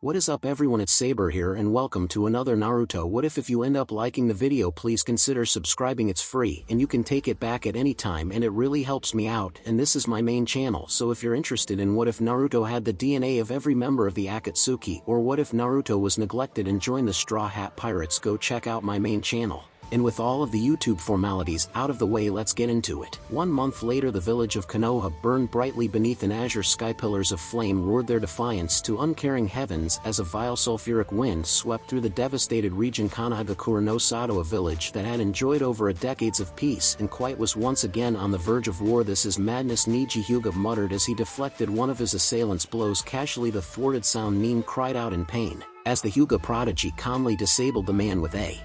What is up everyone, it's Saber here and welcome to another Naruto What If you end up liking the video, please consider subscribing. It's free and you can take it back at any time and it really helps me out, and this is my main channel, so if you're interested in what if Naruto had the DNA of every member of the Akatsuki, or what if Naruto was neglected and joined the Straw Hat Pirates, go check out my main channel. And with all of the YouTube formalities out of the way, let's get into it. 1 month later, the village of Konoha burned brightly beneath an azure sky. Pillars of flame roared their defiance to uncaring heavens as a vile sulfuric wind swept through the devastated region. Kanagakura no Sato, a village that had enjoyed over a decades of peace and quiet, was once again on the verge of war. This is madness, Neji Hyuga muttered as he deflected one of his assailants' blows casually. The thwarted sound Nin cried out in pain, as the Hyuga prodigy calmly disabled the man with a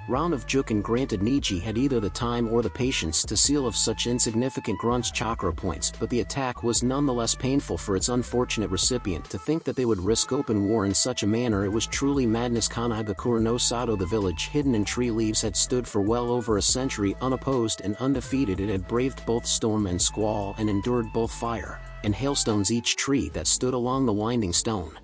round of jukin. Granted, Neji had either the time or the patience to seal of such insignificant grunts chakra points, but the attack was nonetheless painful for its unfortunate recipient. To think that they would risk open war in such a manner, it was truly madness. Kanagakura no Sato, the village hidden in tree leaves, had stood for well over a century unopposed and undefeated. It had braved both storm and squall and endured both fire and hailstones. Each tree that stood along the winding stone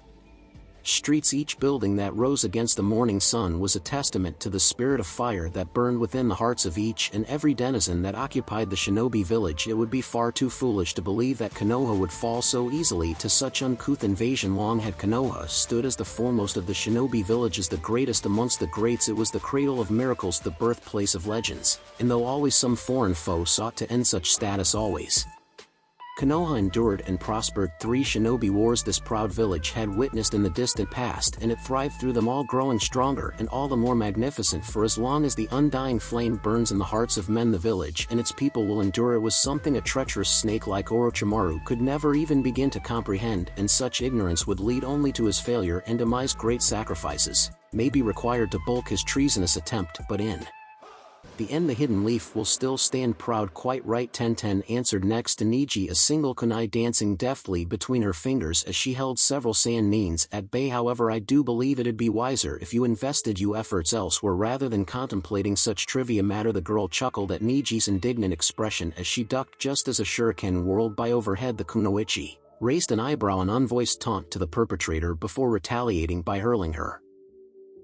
streets, each building that rose against the morning sun, was a testament to the spirit of fire that burned within the hearts of each and every denizen that occupied the shinobi village. It would be far too foolish to believe that Konoha would fall so easily to such uncouth invasion. Long had Konoha stood as the foremost of the shinobi villages, the greatest amongst the greats. It was the cradle of miracles, the birthplace of legends, and though always some foreign foe sought to end such status, always Konoha endured and prospered 3 shinobi wars this proud village had witnessed in the distant past, and it thrived through them all, growing stronger and all the more magnificent for as long as the undying flame burns in the hearts of men. The village and its people will endure. It was something a treacherous snake like Orochimaru could never even begin to comprehend, and such ignorance would lead only to his failure and demise. Great sacrifices may be required to bulk his treasonous attempt, but in the end the hidden leaf will still stand proud. Quite right, Tenten answered next to Neji, a single kunai dancing deftly between her fingers as she held several sand nins at bay. However, I do believe it'd be wiser if you invested your efforts elsewhere rather than contemplating such trivia matter. The girl chuckled at Neji's indignant expression as she ducked just as a shuriken whirled by overhead. The kunoichi raised an eyebrow, an unvoiced taunt to the perpetrator before retaliating by hurling her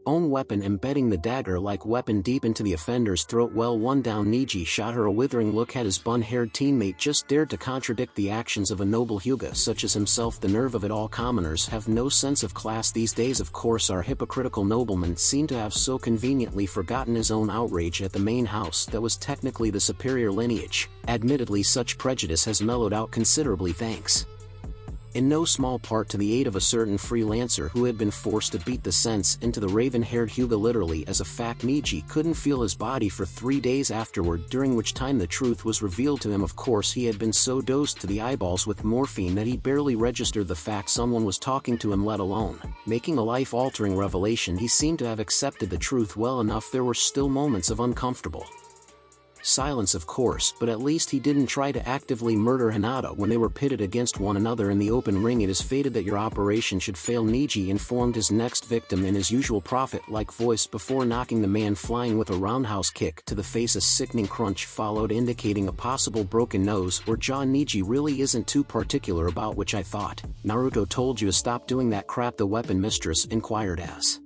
own weapon, embedding the dagger-like weapon deep into the offender's throat. Well, one down, Neji shot her a withering look. Had his bun-haired teammate just dared to contradict the actions of a noble Hyuga such as himself? The nerve of it all. Commoners have no sense of class these days. Of course, our hypocritical nobleman seemed to have so conveniently forgotten his own outrage at the main house that was technically the superior lineage. Admittedly, such prejudice has mellowed out considerably, thanks in no small part to the aid of a certain freelancer who had been forced to beat the sense into the raven-haired Hyuga. Literally, as a fact, Neji couldn't feel his body for 3 days afterward, during which time the truth was revealed to him. Of course, he had been so dosed to the eyeballs with morphine that he barely registered the fact someone was talking to him, let alone making a life-altering revelation. He seemed to have accepted the truth well enough. There were still moments of uncomfortable silence, of course, but at least he didn't try to actively murder Hinata when they were pitted against one another in the open ring. It is fated that your operation should fail, Neji informed his next victim in his usual prophet-like voice before knocking the man flying with a roundhouse kick to the face. A sickening crunch followed, indicating a possible broken nose or jaw. Neji really isn't too particular about which. I thought Naruto told you to stop doing that crap, the weapon mistress inquired as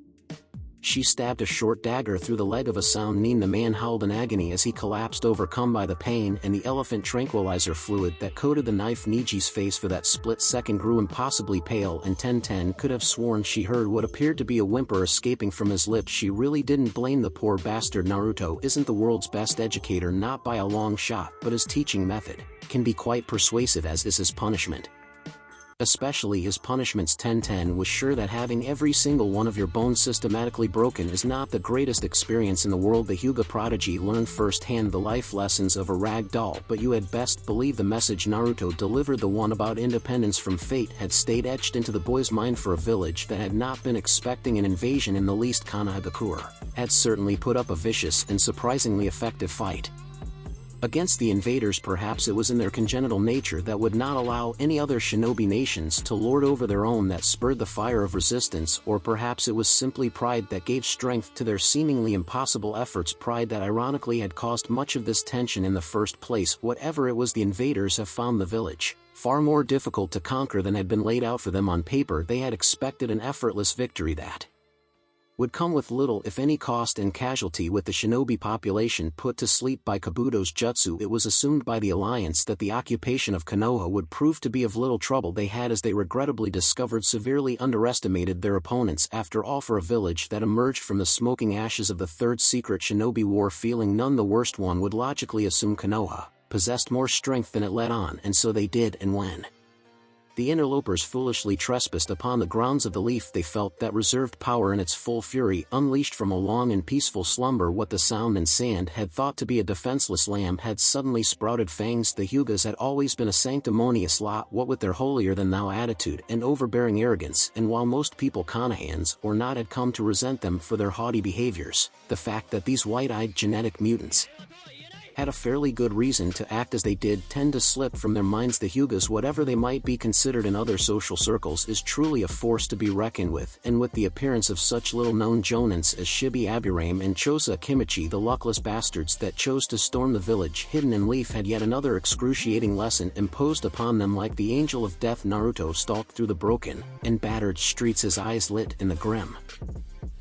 she stabbed a short dagger through the leg of a sound nin. The man howled in agony as he collapsed, overcome by the pain and the elephant tranquilizer fluid that coated the knife. Neji's face for that split second grew impossibly pale, and Tenten could have sworn she heard what appeared to be a whimper escaping from his lips. She really didn't blame the poor bastard. Naruto isn't the world's best educator, not by a long shot, but his teaching method can be quite persuasive, as is his punishment. Especially his punishments. Tenten was sure that having every single one of your bones systematically broken is not the greatest experience in the world. The Hyuga prodigy learned firsthand the life lessons of a rag doll, but you had best believe the message Naruto delivered, the one about independence from fate, had stayed etched into the boy's mind. For a village that had not been expecting an invasion in the least, Kanagakura had certainly put up a vicious and surprisingly effective fight against the invaders. Perhaps it was in their congenital nature that would not allow any other shinobi nations to lord over their own that spurred the fire of resistance, or perhaps it was simply pride that gave strength to their seemingly impossible efforts, pride that ironically had caused much of this tension in the first place. Whatever it was, the invaders have found the village Far more difficult to conquer than had been laid out for them on paper. They had expected an effortless victory that would come with little if any cost and casualty. With the shinobi population put to sleep by Kabuto's jutsu, it was assumed by the Alliance that the occupation of Konoha would prove to be of little trouble. They had, as they regrettably discovered, severely underestimated their opponents. After all, for a village that emerged from the smoking ashes of the third secret shinobi war, feeling none the worst, one would logically assume Konoha possessed more strength than it let on, and so they did. And when the interlopers foolishly trespassed upon the grounds of the leaf, they felt that reserved power in its full fury, unleashed from a long and peaceful slumber. What the sound and sand had thought to be a defenseless lamb had suddenly sprouted fangs. The Hyugas had always been a sanctimonious lot, what with their holier-than-thou attitude and overbearing arrogance, and while most people, Konohans or not, had come to resent them for their haughty behaviors, the fact that these white-eyed genetic mutants had a fairly good reason to act as they did tend to slip from their minds. The Hyugas, whatever they might be considered in other social circles, is truly a force to be reckoned with, and with the appearance of such little-known jonins as Shibi Aburame and Chosa Kimichi, the luckless bastards that chose to storm the village hidden in leaf, had yet another excruciating lesson imposed upon them. Like the angel of death, Naruto stalked through the broken and battered streets, his eyes lit in the grim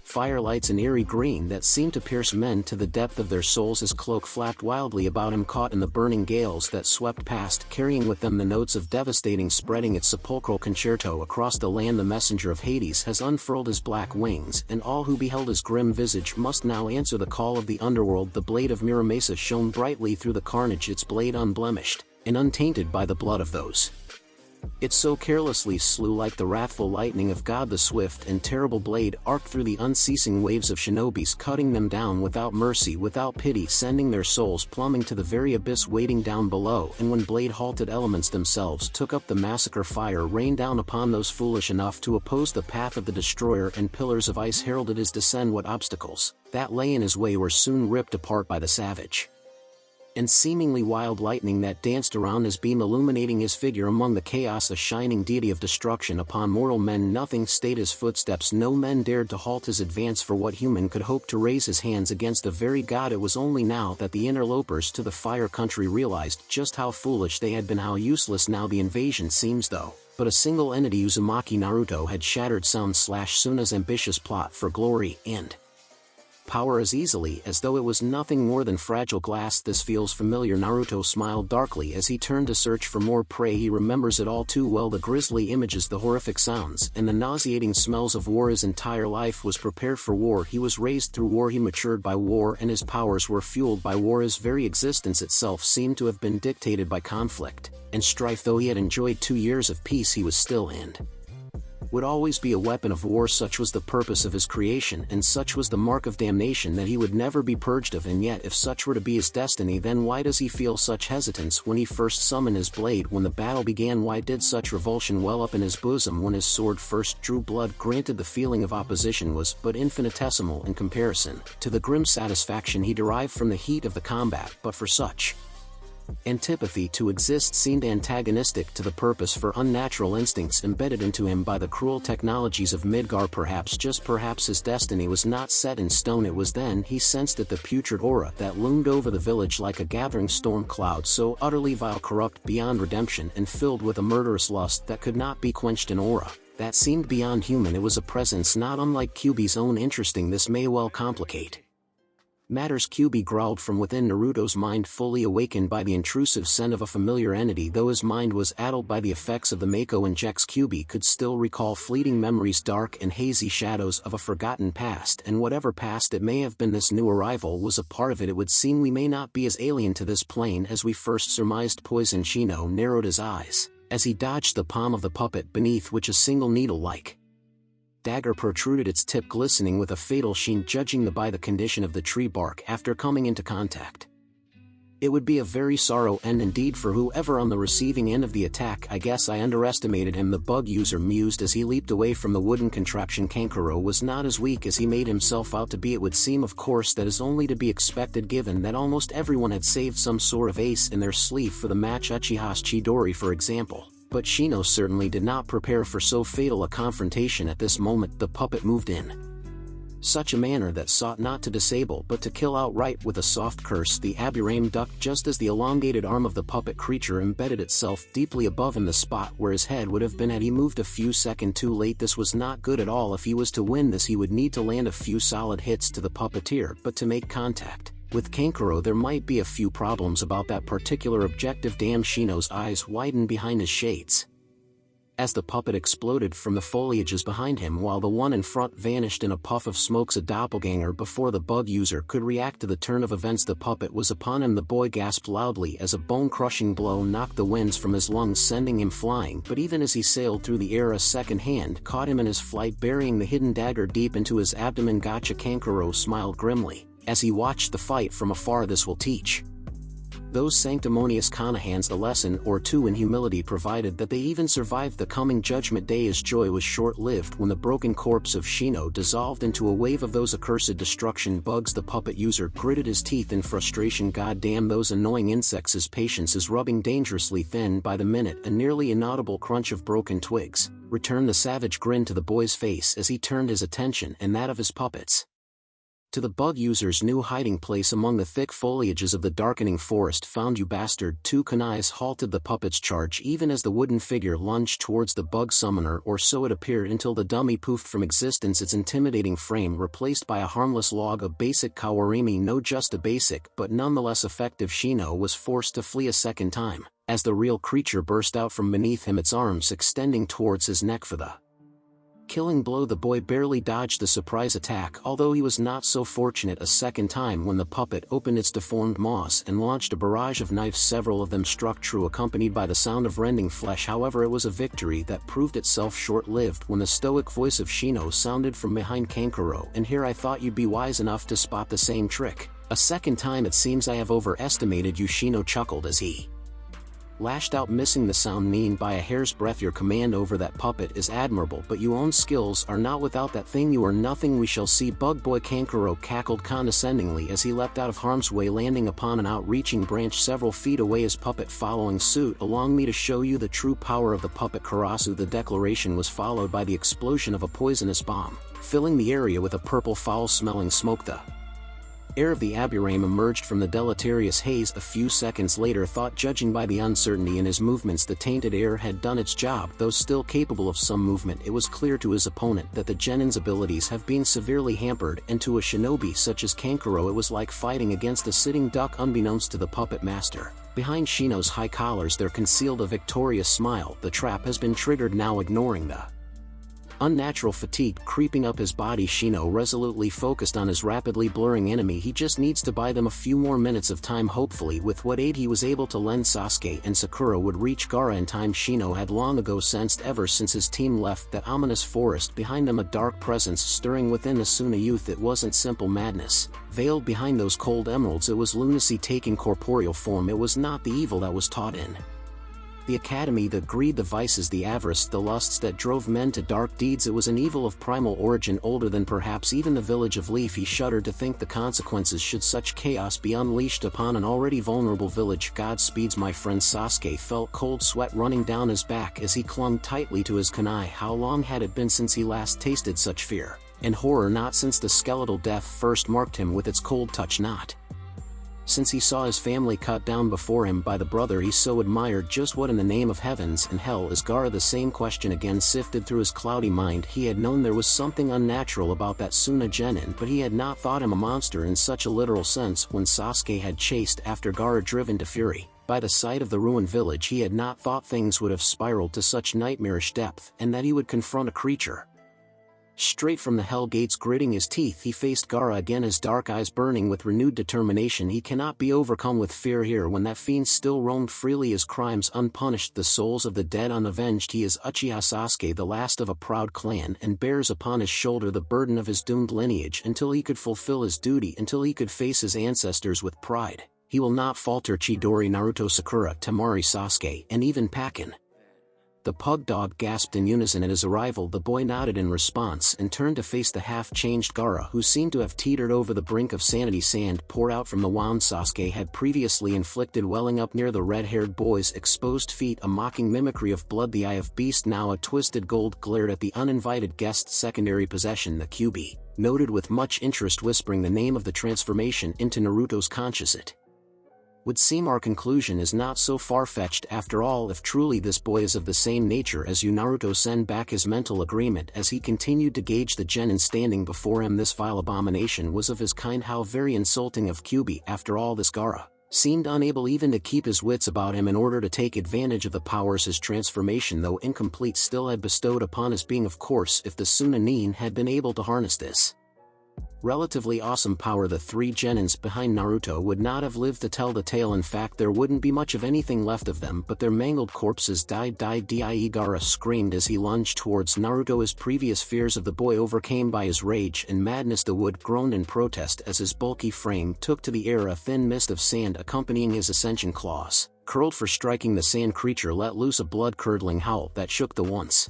firelights an eerie green that seemed to pierce men to the depth of their souls. His cloak flapped wildly about him, caught in the burning gales that swept past, carrying with them the notes of devastating, spreading its sepulchral concerto across the land. The messenger of Hades has unfurled his black wings, and all who beheld his grim visage must now answer the call of the underworld. The blade of Muramasa shone brightly through the carnage, its blade unblemished and untainted by the blood of those it so carelessly slew. Like the wrathful lightning of God, the swift and terrible blade arced through the unceasing waves of shinobis, cutting them down without mercy, without pity, sending their souls plumbing to the very abyss waiting down below. And when blade halted, elements themselves took up the massacre. Fire rained down upon those foolish enough to oppose the path of the destroyer, and pillars of ice heralded his descent. What obstacles that lay in his way were soon ripped apart by the savage and seemingly wild lightning that danced around his beam, illuminating his figure among the chaos, a shining deity of destruction upon mortal men. Nothing stayed his footsteps, no men dared to halt his advance, for what human could hope to raise his hands against a very god? It was only now that the interlopers to the fire country realized just how foolish they had been, how useless now the invasion seems, though but a single entity, Uzumaki Naruto, had shattered Suna's ambitious plot for glory and power as easily as though it was nothing more than fragile glass. This feels familiar. Naruto smiled darkly as he turned to search for more prey. He remembers it all too well, the grisly images, the horrific sounds, and the nauseating smells of war. His entire life was prepared for war. He was raised through war, he matured by war, and his powers were fueled by war. His very existence itself seemed to have been dictated by conflict and strife. Though he had enjoyed 2 years of peace, he was still and would always be a weapon of war. Such was the purpose of his creation, and such was the mark of damnation that he would never be purged of. And yet, if such were to be his destiny, then why does he feel such hesitance when he first summoned his blade? When the battle began, why did such revulsion well up in his bosom? When his sword first drew blood, granted the feeling of opposition was but infinitesimal in comparison to the grim satisfaction he derived from the heat of the combat, but for such antipathy to exist seemed antagonistic to the purpose, for unnatural instincts embedded into him by the cruel technologies of Midgar. Perhaps, just perhaps, his destiny was not set in stone. It was then he sensed it, the putrid aura that loomed over the village like a gathering storm cloud, so utterly vile, corrupt beyond redemption, and filled with a murderous lust that could not be quenched, an aura that seemed beyond human. It was a presence not unlike Kyuubi's own. Interesting, this may well complicate matters. Kyuubi growled from within Naruto's mind, fully awakened by the intrusive scent of a familiar entity. Though his mind was addled by the effects of the Mako injects, Kyuubi could still recall fleeting memories, dark and hazy shadows of a forgotten past, and whatever past it may have been, this new arrival was a part of it. It would seem we may not be as alien to this plane as we first surmised. Poison Shino narrowed his eyes as he dodged the palm of the puppet, beneath which a single needle-like dagger protruded, its tip glistening with a fatal sheen, judging by the condition of the tree bark after coming into contact. It would be a very sorrow end indeed for whoever on the receiving end of the attack. I guess I underestimated him, the bug user mused as he leaped away from the wooden contraption. Kankuro was not as weak as he made himself out to be. It would seem, of course, that is only to be expected given that almost everyone had saved some sort of ace in their sleeve for the match, Uchiha's Chidori for example. But Shino certainly did not prepare for so fatal a confrontation. At this moment, the puppet moved in such a manner that sought not to disable but to kill outright with a soft curse. The Aburame ducked just as the elongated arm of the puppet creature embedded itself deeply above him, the spot where his head would have been had he moved a few seconds too late. This was not good at all. If he was to win this, he would need to land a few solid hits to the puppeteer, but to make contact with Kankuro there might be a few problems about that particular objective. Damn, Shino's eyes widened behind his shades as the puppet exploded from the foliages behind him, while the one in front vanished in a puff of smoke. A doppelganger. Before the bug user could react to the turn of events, the puppet was upon him. The boy gasped loudly as a bone-crushing blow knocked the winds from his lungs, sending him flying, but even as he sailed through the air, a second hand caught him in his flight, burying the hidden dagger deep into his abdomen. Gotcha. Kankuro smiled grimly as he watched the fight from afar. This will teach those sanctimonious Konahans a lesson or two in humility, provided that they even survived the coming judgment day. His joy was short-lived when the broken corpse of Shino dissolved into a wave of those accursed destruction bugs. The puppet user gritted his teeth in frustration. God damn those annoying insects. His patience is rubbing dangerously thin by the minute. A nearly inaudible crunch of broken twigs returned the savage grin to the boy's face as he turned his attention and that of his puppets to the bug user's new hiding place among the thick foliages of the darkening forest. Found you, bastard. Two kunais halted the puppet's charge even as the wooden figure lunged towards the bug summoner, or so it appeared, until the dummy poofed from existence, its intimidating frame replaced by a harmless log of basic kawarimi. No, just a basic but nonetheless effective. Shino was forced to flee a second time as the real creature burst out from beneath him, its arms extending towards his neck for the killing blow. The boy barely dodged the surprise attack, although he was not so fortunate a second time when the puppet opened its deformed maws and launched a barrage of knives. Several of them struck true, accompanied by the sound of rending flesh. However, it was a victory that proved itself short-lived when the stoic voice of Shino sounded from behind Kankuro. And here I thought you'd be wise enough to spot the same trick a second time. It seems I have overestimated you. Shino chuckled as he lashed out, missing the sound mean by a hair's breadth. Your command over that puppet is admirable, but your own skills are not. Without that thing you are nothing. We shall see. Bug boy. Kankuro cackled condescendingly as he leapt out of harm's way, landing upon an outreaching branch several feet away, his puppet following suit. Allow me to show you the true power of the puppet, Karasu. The declaration was followed by the explosion of a poisonous bomb, filling the area with a purple foul-smelling smoke. The air of the Aburame emerged from the deleterious haze a few seconds later. Thought, judging by the uncertainty in his movements, the tainted air had done its job. Though still capable of some movement, it was clear to his opponent that the genin's abilities have been severely hampered, and to a shinobi such as Kankuro it was like fighting against a sitting duck. Unbeknownst to the puppet master, behind Shino's high collars there concealed a victorious smile. The trap has been triggered now. Ignoring the unnatural fatigue creeping up his body, Shino resolutely focused on his rapidly blurring enemy. He just needs to buy them a few more minutes of time. Hopefully, with what aid he was able to lend, Sasuke and Sakura would reach Gaara in time. Shino had long ago sensed, ever since his team left that ominous forest behind them, a dark presence stirring within the Suna youth. It wasn't simple madness veiled behind those cold emeralds, it was lunacy taking corporeal form. It was not the evil that was taught in the academy, the greed, the vices, the avarice, the lusts that drove men to dark deeds. It was an evil of primal origin, older than perhaps even the village of Leaf. He shuddered to think the consequences should such chaos be unleashed upon an already vulnerable village. Godspeeds, my friend. Sasuke felt cold sweat running down his back as he clung tightly to his kunai. How long had it been since he last tasted such fear and horror? Not since the skeletal death first marked him with its cold touch, not since he saw his family cut down before him by the brother he so admired. Just what in the name of heavens and hell is Gaara? The same question again sifted through his cloudy mind. He had known there was something unnatural about that Suna genin, but he had not thought him a monster in such a literal sense. When Sasuke had chased after Gaara, driven to fury by the sight of the ruined village, he had not thought things would have spiraled to such nightmarish depth, and that he would confront a creature straight from the hell gates. Gritting his teeth, he faced Gaara again, his dark eyes burning with renewed determination. He cannot be overcome with fear here when that fiend still roamed freely, his crimes unpunished, the souls of the dead unavenged. He is Uchiha Sasuke, the last of a proud clan, and bears upon his shoulder the burden of his doomed lineage. Until he could fulfill his duty, until he could face his ancestors with pride, he will not falter. Chidori, Naruto, Sakura, Temari, Sasuke, and even Pakin, The pug dog gasped in unison at his arrival. The boy nodded in response and turned to face the half-changed Gaara, who seemed to have teetered over the brink of sanity. Sand poured out from the wound Sasuke had previously inflicted, welling up near the red-haired boy's exposed feet, a mocking mimicry of blood. The eye of beast, now a twisted gold, glared at the uninvited guest's secondary possession. The QB noted with much interest, whispering the name of the transformation into Naruto's conscious. It would seem our conclusion is not so far-fetched after all. If truly this boy is of the same nature as you, Naruto sent back his mental agreement as he continued to gauge the genin standing before him. This vile abomination was of his kind. How very insulting of Kyuubi. After all, this Gaara seemed unable even to keep his wits about him in order to take advantage of the powers his transformation, though incomplete, still had bestowed upon his being. Of course, if the Sunanin had been able to harness this relatively awesome power, the three genins behind Naruto would not have lived to tell the tale. In fact, there wouldn't be much of anything left of them but their mangled corpses. Die. Gaara screamed as he lunged towards Naruto, his previous fears of the boy overcame by his rage and madness. The wood groaned in protest as his bulky frame took to the air. A thin mist of sand accompanying his ascension. Claws curled for striking the sand creature let loose a blood-curdling howl that shook the once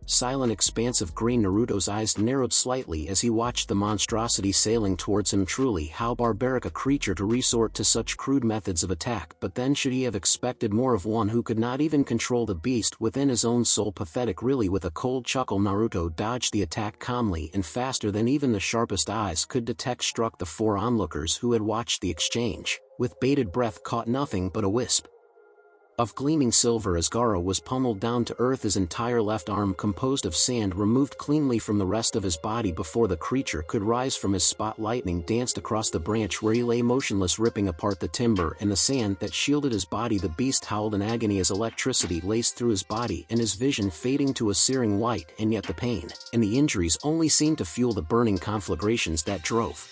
silent expanse of green. Naruto's eyes narrowed slightly as he watched the monstrosity sailing towards him. Truly, how barbaric a creature to resort to such crude methods of attack, but then should he have expected more of one who could not even control the beast within his own soul? Pathetic, really. With a cold chuckle, Naruto dodged the attack calmly and faster than even the sharpest eyes could detect. Struck the four onlookers who had watched the exchange with bated breath, caught nothing but a wisp of gleaming silver as Gaara was pummeled down to earth, his entire left arm composed of sand removed cleanly from the rest of his body before the creature could rise from his spot. Lightning danced across the branch where he lay motionless, ripping apart the timber and the sand that shielded his body. The beast howled in agony as electricity laced through his body and his vision fading to a searing white, and yet the pain and the injuries only seemed to fuel the burning conflagrations that drove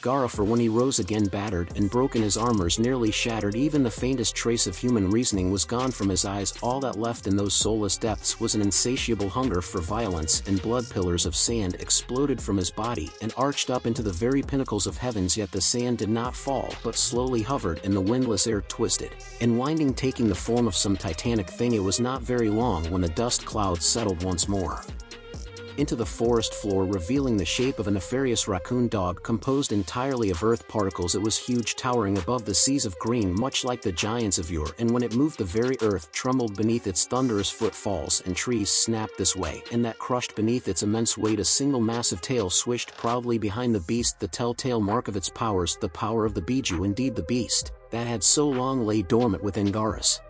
Gaara. For when he rose again, battered and broken, his armors nearly shattered, even the faintest trace of human reasoning was gone from his eyes. All that left in those soulless depths was an insatiable hunger for violence, and blood. Pillars of sand exploded from his body and arched up into the very pinnacles of heavens, yet the sand did not fall but slowly hovered in the windless air, twisted and winding, taking the form of some titanic thing. It was not very long when the dust clouds settled once more into the forest floor, revealing the shape of a nefarious raccoon dog composed entirely of earth particles. It was huge, towering above the seas of green, much like the giants of yore, and when it moved the very earth trembled beneath its thunderous footfalls, and trees snapped this way and that, crushed beneath its immense weight. A single massive tail swished proudly behind the beast, the telltale mark of its powers, the power of the Biju. Indeed, the beast that had so long lay dormant within Gaara's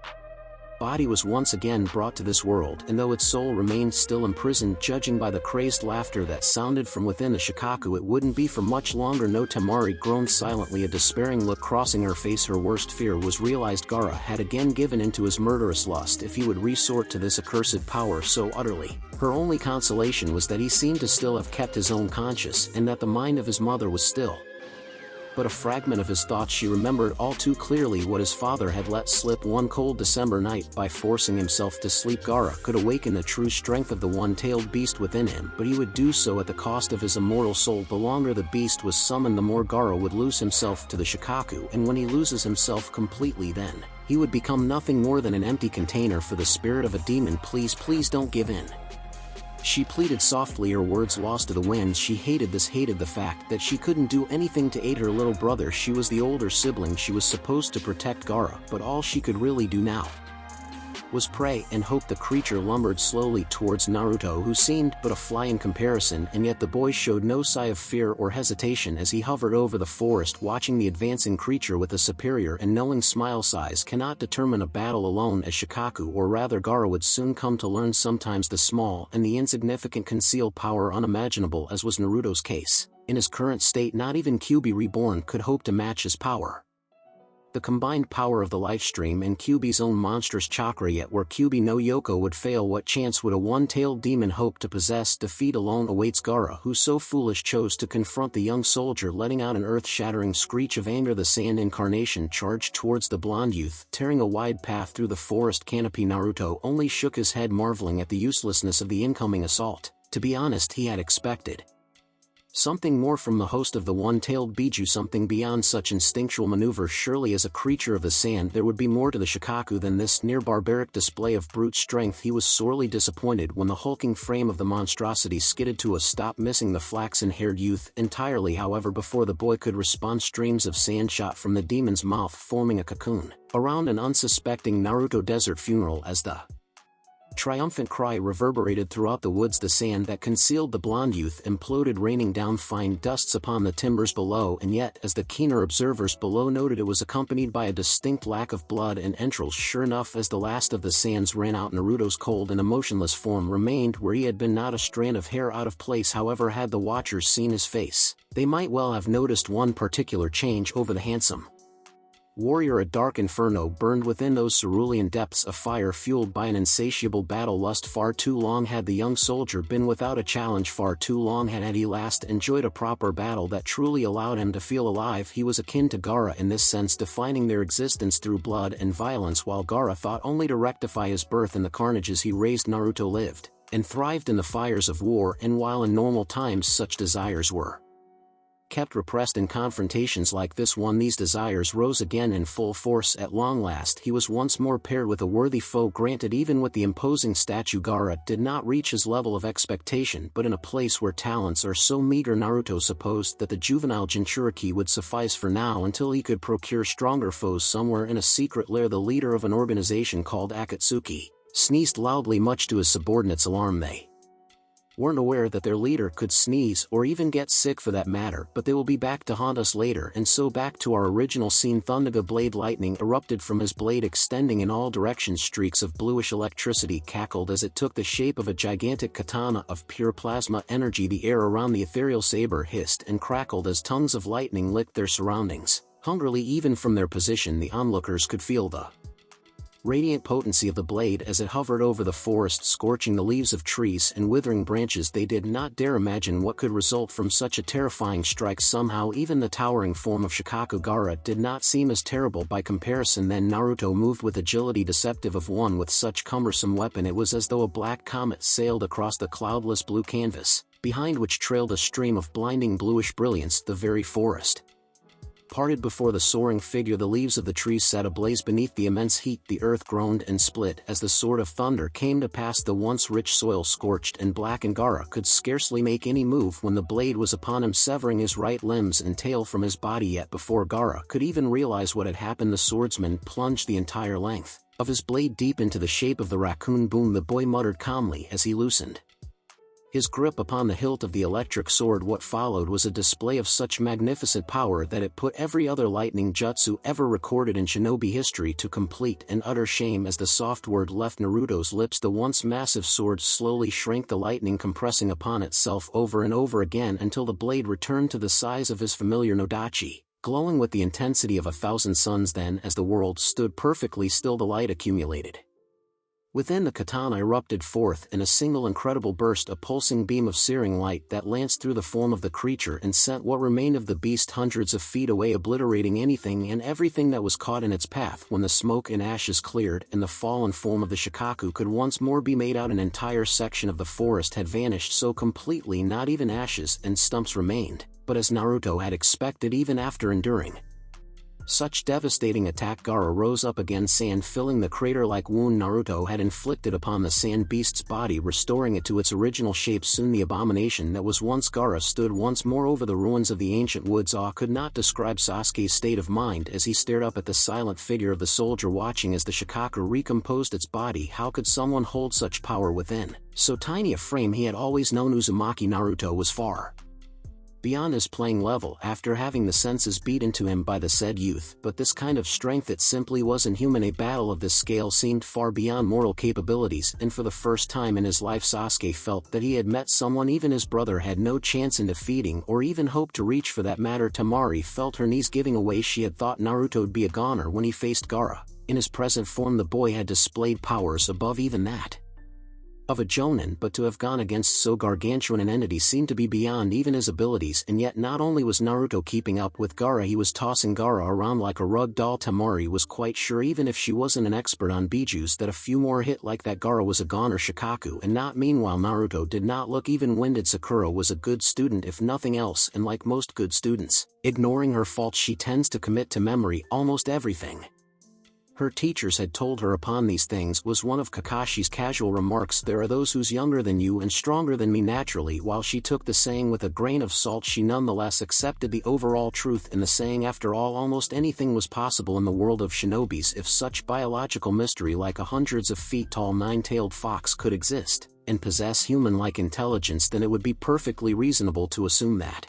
body was once again brought to this world, and though its soul remained still imprisoned, judging by the crazed laughter that sounded from within the Shikaku, it wouldn't be for much longer. No, Temari groaned silently, a despairing look crossing her face. Her worst fear was realized. Gaara had again given into his murderous lust. If he would resort to this accursed power so utterly, her only consolation was that he seemed to still have kept his own conscience, and that the mind of his mother was still but a fragment of his thoughts. She remembered all too clearly what his father had let slip one cold December night. By forcing himself to sleep, Gaara could awaken the true strength of the one-tailed beast within him, but he would do so at the cost of his immortal soul. The longer the beast was summoned, the more Gaara would lose himself to the Shikaku, and when he loses himself completely, then he would become nothing more than an empty container for the spirit of a demon. Please, please don't give in, she pleaded softly, her words lost to the wind. She hated this, hated the fact that she couldn't do anything to aid her little brother. She was the older sibling, she was supposed to protect Gaara, but all she could really do now was pray and hope. The creature lumbered slowly towards Naruto, who seemed but a fly in comparison, and yet the boy showed no sign of fear or hesitation as he hovered over the forest, watching the advancing creature with a superior and knowing smile. Size cannot determine a battle alone, as Shikaku, or rather Gaara, would soon come to learn. Sometimes the small and the insignificant conceal power unimaginable, as was Naruto's case. In his current state, not even Kyuubi reborn could hope to match his power. The combined power of the life stream and Kyuubi's own monstrous chakra, yet where Kyuubi no Yoko would fail, what chance would a one-tailed demon hope to possess? Defeat alone awaits Gaara, who so foolish chose to confront the young soldier. Letting out an earth-shattering screech of anger, the sand incarnation charged towards the blonde youth, tearing a wide path through the forest canopy. Naruto only shook his head, marveling at the uselessness of the incoming assault. To be honest, he had expected Something more from the host of the one-tailed Biju, something beyond such instinctual maneuver. Surely as a creature of the sand there would be more to the Shikaku than this near-barbaric display of brute strength. He was sorely disappointed when the hulking frame of the monstrosity skidded to a stop, missing the flaxen-haired youth entirely. However, before the boy could respond, streams of sand shot from the demon's mouth, forming a cocoon around an unsuspecting Naruto desert funeral. As the triumphant cry reverberated throughout the woods, the sand that concealed the blonde youth imploded, raining down fine dusts upon the timbers below, and yet, as the keener observers below noted, it was accompanied by a distinct lack of blood and entrails. Sure enough, as the last of the sands ran out, Naruto's cold and emotionless form remained where he had been, not a strand of hair out of place. However, had the watchers seen his face, they might well have noticed one particular change over the handsome warrior. A dark inferno burned within those cerulean depths, a fire fueled by an insatiable battle lust. Far too long had the young soldier been without a challenge, far too long had he last enjoyed a proper battle that truly allowed him to feel alive. He was akin to Gaara in this sense, defining their existence through blood and violence, while Gaara thought only to rectify his birth in the carnages he raised. Naruto lived and thrived in the fires of war, and while in normal times such desires were kept repressed, in confrontations like this one these desires rose again in full force. At long last he was once more paired with a worthy foe. Granted, even with the imposing statue, Gaara did not reach his level of expectation, but in a place where talents are so meager, Naruto supposed that the juvenile Jinchuriki would suffice for now until he could procure stronger foes. Somewhere in a secret lair, the leader of an organization called Akatsuki sneezed loudly, much to his subordinates' alarm. They weren't aware that their leader could sneeze, or even get sick for that matter, but they will be back to haunt us later. And so back to our original scene. Thundaga blade lightning erupted from his blade, extending in all directions. Streaks of bluish electricity cackled as it took the shape of a gigantic katana of pure plasma energy. The air around the ethereal saber hissed and crackled as tongues of lightning licked their surroundings hungrily. Even from their position, the onlookers could feel the radiant potency of the blade as it hovered over the forest, scorching the leaves of trees and withering branches. They did not dare imagine what could result from such a terrifying strike. Somehow even the towering form of Shikaku Gaara did not seem as terrible by comparison. Then Naruto moved with agility deceptive of one with such cumbersome weapon. It was as though a black comet sailed across the cloudless blue canvas, behind which trailed a stream of blinding bluish brilliance. The very forest parted before the soaring figure, the leaves of the trees set ablaze beneath the immense heat. The earth groaned and split as the sword of thunder came to pass. The once rich soil scorched and blackened. Gaara could scarcely make any move when the blade was upon him, severing his right limbs and tail from his body. Yet before Gaara could even realize what had happened, the swordsman plunged the entire length of his blade deep into the shape of the raccoon bone. The boy muttered calmly as he loosened his grip upon the hilt of the electric sword. What followed was a display of such magnificent power that it put every other lightning jutsu ever recorded in shinobi history to complete and utter shame. As the soft word left Naruto's lips, the once massive sword slowly shrank, the lightning compressing upon itself over and over again until the blade returned to the size of his familiar nodachi, glowing with the intensity of 1,000 suns. Then, as the world stood perfectly still, the light accumulated within the katana erupted forth in a single incredible burst, a pulsing beam of searing light that lanced through the form of the creature and sent what remained of the beast hundreds of feet away, obliterating anything and everything that was caught in its path. When the smoke and ashes cleared and the fallen form of the Shikaku could once more be made out, an entire section of the forest had vanished so completely not even ashes and stumps remained. But as Naruto had expected, even after enduring such devastating attack, Gaara rose up again, sand filling the crater-like wound Naruto had inflicted upon the sand beast's body, restoring it to its original shape. Soon the abomination that was once Gaara stood once more over the ruins of the ancient woods. Awe could not describe Sasuke's state of mind as he stared up at the silent figure of the soldier, watching as the Shikaku recomposed its body. How could someone hold such power within so tiny a frame? He had always known Uzumaki Naruto was far beyond his playing level after having the senses beat into him by the said youth, but this kind of strength, it simply wasn't human. A battle of this scale seemed far beyond mortal capabilities, and for the first time in his life Sasuke felt that he had met someone even his brother had no chance in defeating, or even hoped to reach. For that matter, Temari felt her knees giving away. She had thought Naruto'd be a goner when he faced Gaara. In his present form, the boy had displayed powers above even that of a Jonin, but to have gone against so gargantuan an entity seemed to be beyond even his abilities, and yet not only was Naruto keeping up with Gaara, he was tossing Gaara around like a rug doll. Temari was quite sure, even if she wasn't an expert on bijus, that a few more hit like that Gaara was a goner Shikaku, and not. Meanwhile, Naruto did not look even winded. Sakura was a good student if nothing else, and like most good students, ignoring her faults, she tends to commit to memory almost everything her teachers had told her. Upon these things was one of Kakashi's casual remarks: "There are those who's younger than you and stronger than me." Naturally, while she took the saying with a grain of salt, she nonetheless accepted the overall truth in the saying. After all, almost anything was possible in the world of shinobis if such biological mystery like a hundreds of feet tall nine-tailed fox could exist and possess human-like intelligence, then it would be perfectly reasonable to assume that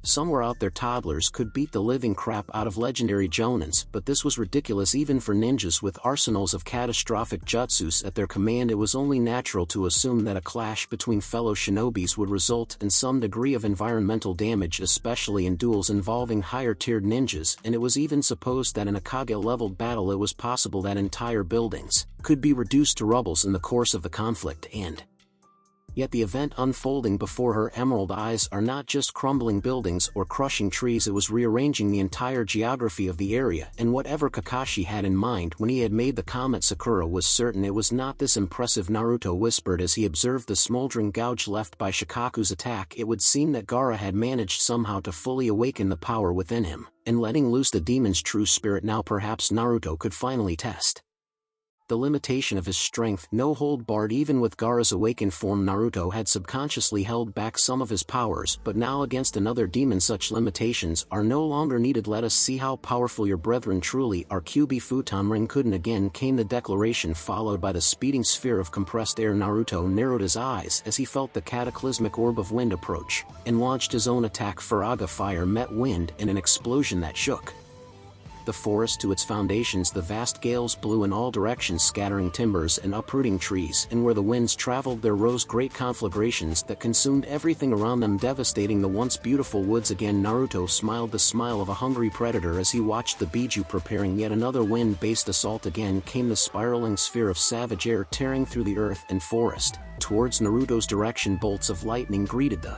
somewhere out there toddlers could beat the living crap out of legendary Jonins. But this was ridiculous even for ninjas with arsenals of catastrophic jutsus at their command. It was only natural to assume that a clash between fellow shinobis would result in some degree of environmental damage, especially in duels involving higher-tiered ninjas, and it was even supposed that in a Kage-leveled battle it was possible that entire buildings could be reduced to rubbles in the course of the conflict. And yet the event unfolding before her emerald eyes are not just crumbling buildings or crushing trees, it was rearranging the entire geography of the area, and whatever Kakashi had in mind when he had made the comment, Sakura was certain it was not this impressive. Naruto whispered as he observed the smoldering gouge left by Shikaku's attack. It would seem that Gaara had managed somehow to fully awaken the power within him, and letting loose the demon's true spirit. Now perhaps Naruto could finally test the limitation of his strength. No hold barred. Even with Gaara's awakened form, Naruto had subconsciously held back some of his powers, but now against another demon such limitations are no longer needed. "Let us see how powerful your brethren truly are." Kyuubi futon ring couldn't. Again came the declaration, followed by the speeding sphere of compressed air. Naruto narrowed his eyes as he felt the cataclysmic orb of wind approach, and launched his own attack. Furaga fire met wind in an explosion that shook the forest to its foundations. The vast gales blew in all directions, scattering timbers and uprooting trees, and where the winds traveled there rose great conflagrations that consumed everything around them, devastating the once beautiful woods. Again Naruto smiled the smile of a hungry predator as he watched the biju preparing yet another wind-based assault. Again came the spiraling sphere of savage air tearing through the earth and forest. Towards Naruto's direction bolts of lightning greeted the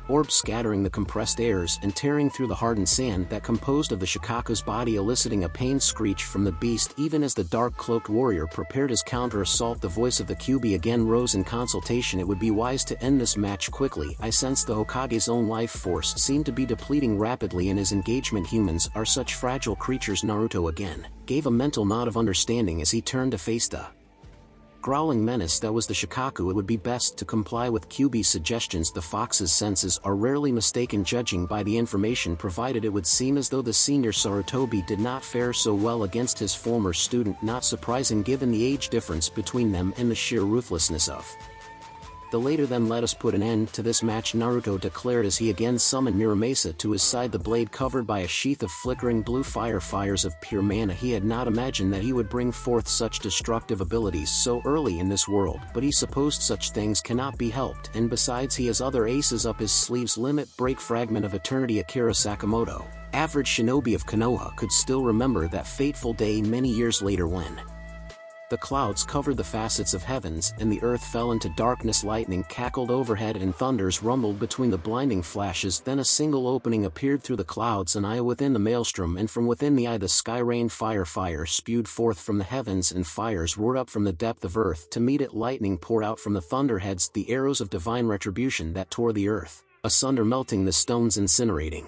orb, scattering the compressed airs and tearing through the hardened sand that composed of the Shikaku's body, eliciting a pained screech from the beast. Even as the dark-cloaked warrior prepared his counter-assault, the voice of the Kyuubi again rose in consultation. "It would be wise to end this match quickly. I sense the Hokage's own life force seemed to be depleting rapidly in his engagement. Humans are such fragile creatures." Naruto again gave a mental nod of understanding as he turned to face the growling menace that was the Shikaku. It would be best to comply with Kyuubi's suggestions. The fox's senses are rarely mistaken. Judging by the information provided, it would seem as though the senior Sarutobi did not fare so well against his former student. Not surprising given the age difference between them and the sheer ruthlessness of the later. "Then let us put an end to this match," Naruto declared as he again summoned Muramasa to his side, the blade covered by a sheath of flickering blue fires of pure mana. He had not imagined that he would bring forth such destructive abilities so early in this world, but he supposed such things cannot be helped, and besides he has other aces up his sleeves. Limit break fragment of eternity. Akira Sakamoto, average shinobi of Konoha, could still remember that fateful day many years later when the clouds covered the facets of heavens and the earth fell into darkness. Lightning cackled overhead and thunders rumbled between the blinding flashes. Then a single opening appeared through the clouds, an eye within the maelstrom, and from within the eye the sky rained fire. Fire spewed forth from the heavens and fires roared up from the depth of earth to meet it. Lightning poured out from the thunderheads, the arrows of divine retribution that tore the earth asunder, melting the stones, incinerating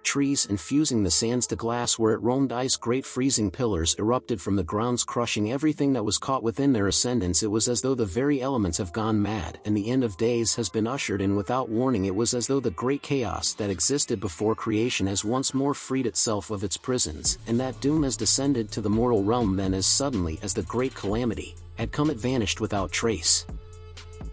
trees and fusing the sands to glass where it roamed. Ice great freezing pillars erupted from the grounds, crushing everything that was caught within their ascendance. It was as though the very elements have gone mad and the end of days has been ushered in without warning. It was as though the great chaos that existed before creation has once more freed itself of its prisons, and that doom has descended to the mortal realm. Then as suddenly as the great calamity had come, it vanished without trace,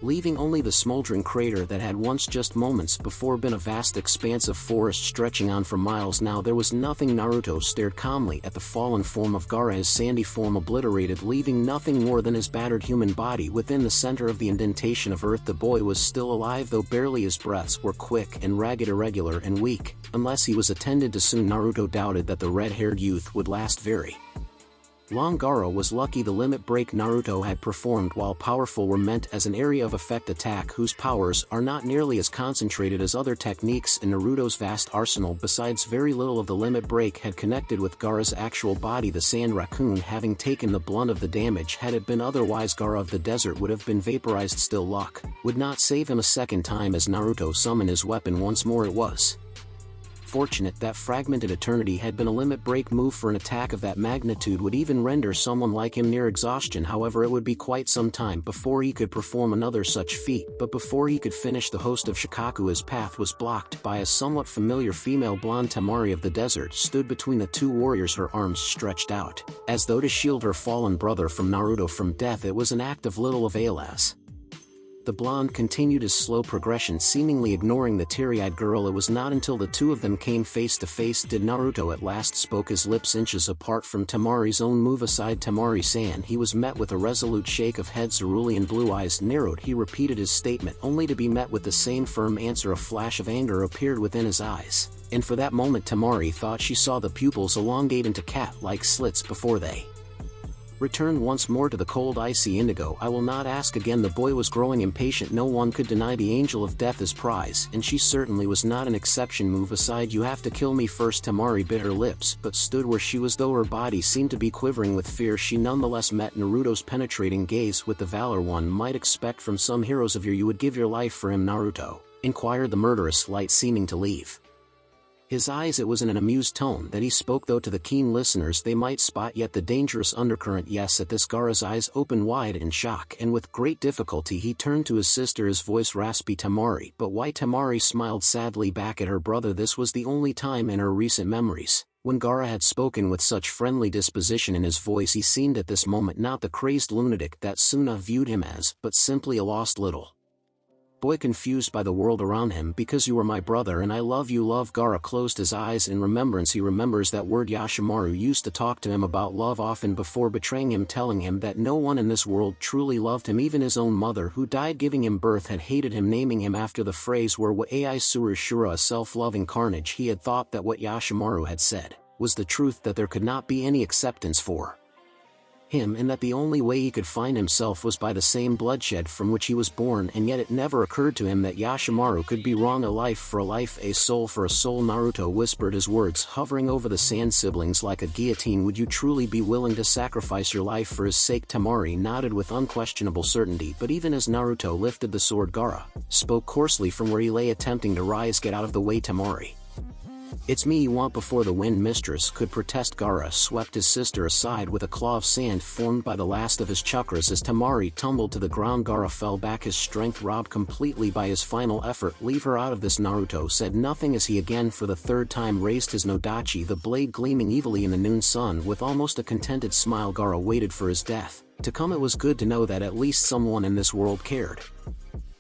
leaving only the smoldering crater that had once just moments before been a vast expanse of forest stretching on for miles. Now there was nothing. Naruto stared calmly at the fallen form of Gaara, his sandy form obliterated, leaving nothing more than his battered human body within the center of the indentation of earth. The boy was still alive, though barely. His breaths were quick and ragged, irregular and weak. Unless he was attended to soon, Naruto doubted that the red-haired youth would last very Long Gaara was lucky the limit break Naruto had performed while powerful were meant as an area of effect attack whose powers are not nearly as concentrated as other techniques in Naruto's vast arsenal. Besides, very little of the limit break had connected with Gaara's actual body, the sand raccoon having taken the blunt of the damage. Had it been otherwise, Gaara of the desert would have been vaporized. Still, luck would not save him a second time as Naruto summoned his weapon once more. It was fortunate that fragmented eternity had been a limit break move, for an attack of that magnitude would even render someone like him near exhaustion. However, it would be quite some time before he could perform another such feat. But before he could finish, the host of Shikaku, his path was blocked by a somewhat familiar female. Blonde Temari of the desert stood between the two warriors, her arms stretched out, as though to shield her fallen brother from Naruto from death. It was an act of little avail as the blonde continued his slow progression, seemingly ignoring the teary-eyed girl. It was not until the two of them came face to face did Naruto at last spoke, his lips inches apart from Temari's own. Move aside, Temari-san. He was met with a resolute shake of head. Cerulean blue eyes narrowed. He repeated his statement, only to be met with the same firm answer. A flash of anger appeared within his eyes, and for that moment Temari thought she saw the pupils elongate into cat-like slits before they returned once more to the cold icy indigo. I will not ask again. The boy was growing impatient. No one could deny the angel of death his prize, and she certainly was not an exception. Move aside, you have to kill me first. Temari bit her lips, but stood where she was, though her body seemed to be quivering with fear. She nonetheless met Naruto's penetrating gaze with the valor one might expect from some heroes of yore. You would give your life for him, Naruto? Inquired the murderous light, seeming to leave his eyes. It was in an amused tone that he spoke, though to the keen listeners they might spot yet the dangerous undercurrent. Yes. At this, Gaara's eyes opened wide in shock, and with great difficulty he turned to his sister, his voice raspy. Temari, but why? Temari smiled sadly back at her brother. This was the only time in her recent memories when Gaara had spoken with such friendly disposition in his voice. He seemed at this moment not the crazed lunatic that Suna viewed him as, but simply a lost little boy confused by the world around him. Because you are my brother and I love you. Love. Gaara closed his eyes in remembrance. He remembers that word. Yashimaru used to talk to him about love often before betraying him, telling him that no one in this world truly loved him. Even his own mother, who died giving him birth, had hated him, naming him after the phrase were wa ai suru shura, a self-loving carnage. He had thought that what Yashimaru had said was the truth, that there could not be any acceptance for him, and that the only way he could find himself was by the same bloodshed from which he was born. And yet it never occurred to him that Yashimaru could be wrong. A life for a life, a soul for a soul. Naruto whispered, his words hovering over the sand. Siblings like a guillotine. Would you truly be willing to sacrifice your life for his sake? Temari nodded with unquestionable certainty, but even as Naruto lifted the sword, Gaara spoke coarsely from where he lay, attempting to rise. Get out of the way, Temari. It's me you want. Before the wind mistress could protest, Gaara swept his sister aside with a claw of sand formed by the last of his chakras. As Temari tumbled to the ground, Gaara fell back, his strength robbed completely by his final effort. Leave her out of this. Naruto said nothing as he again for the third time raised his nodachi, the blade gleaming evilly in the noon sun. With almost a contented smile, Gaara waited for his death to come. It was good to know that at least someone in this world cared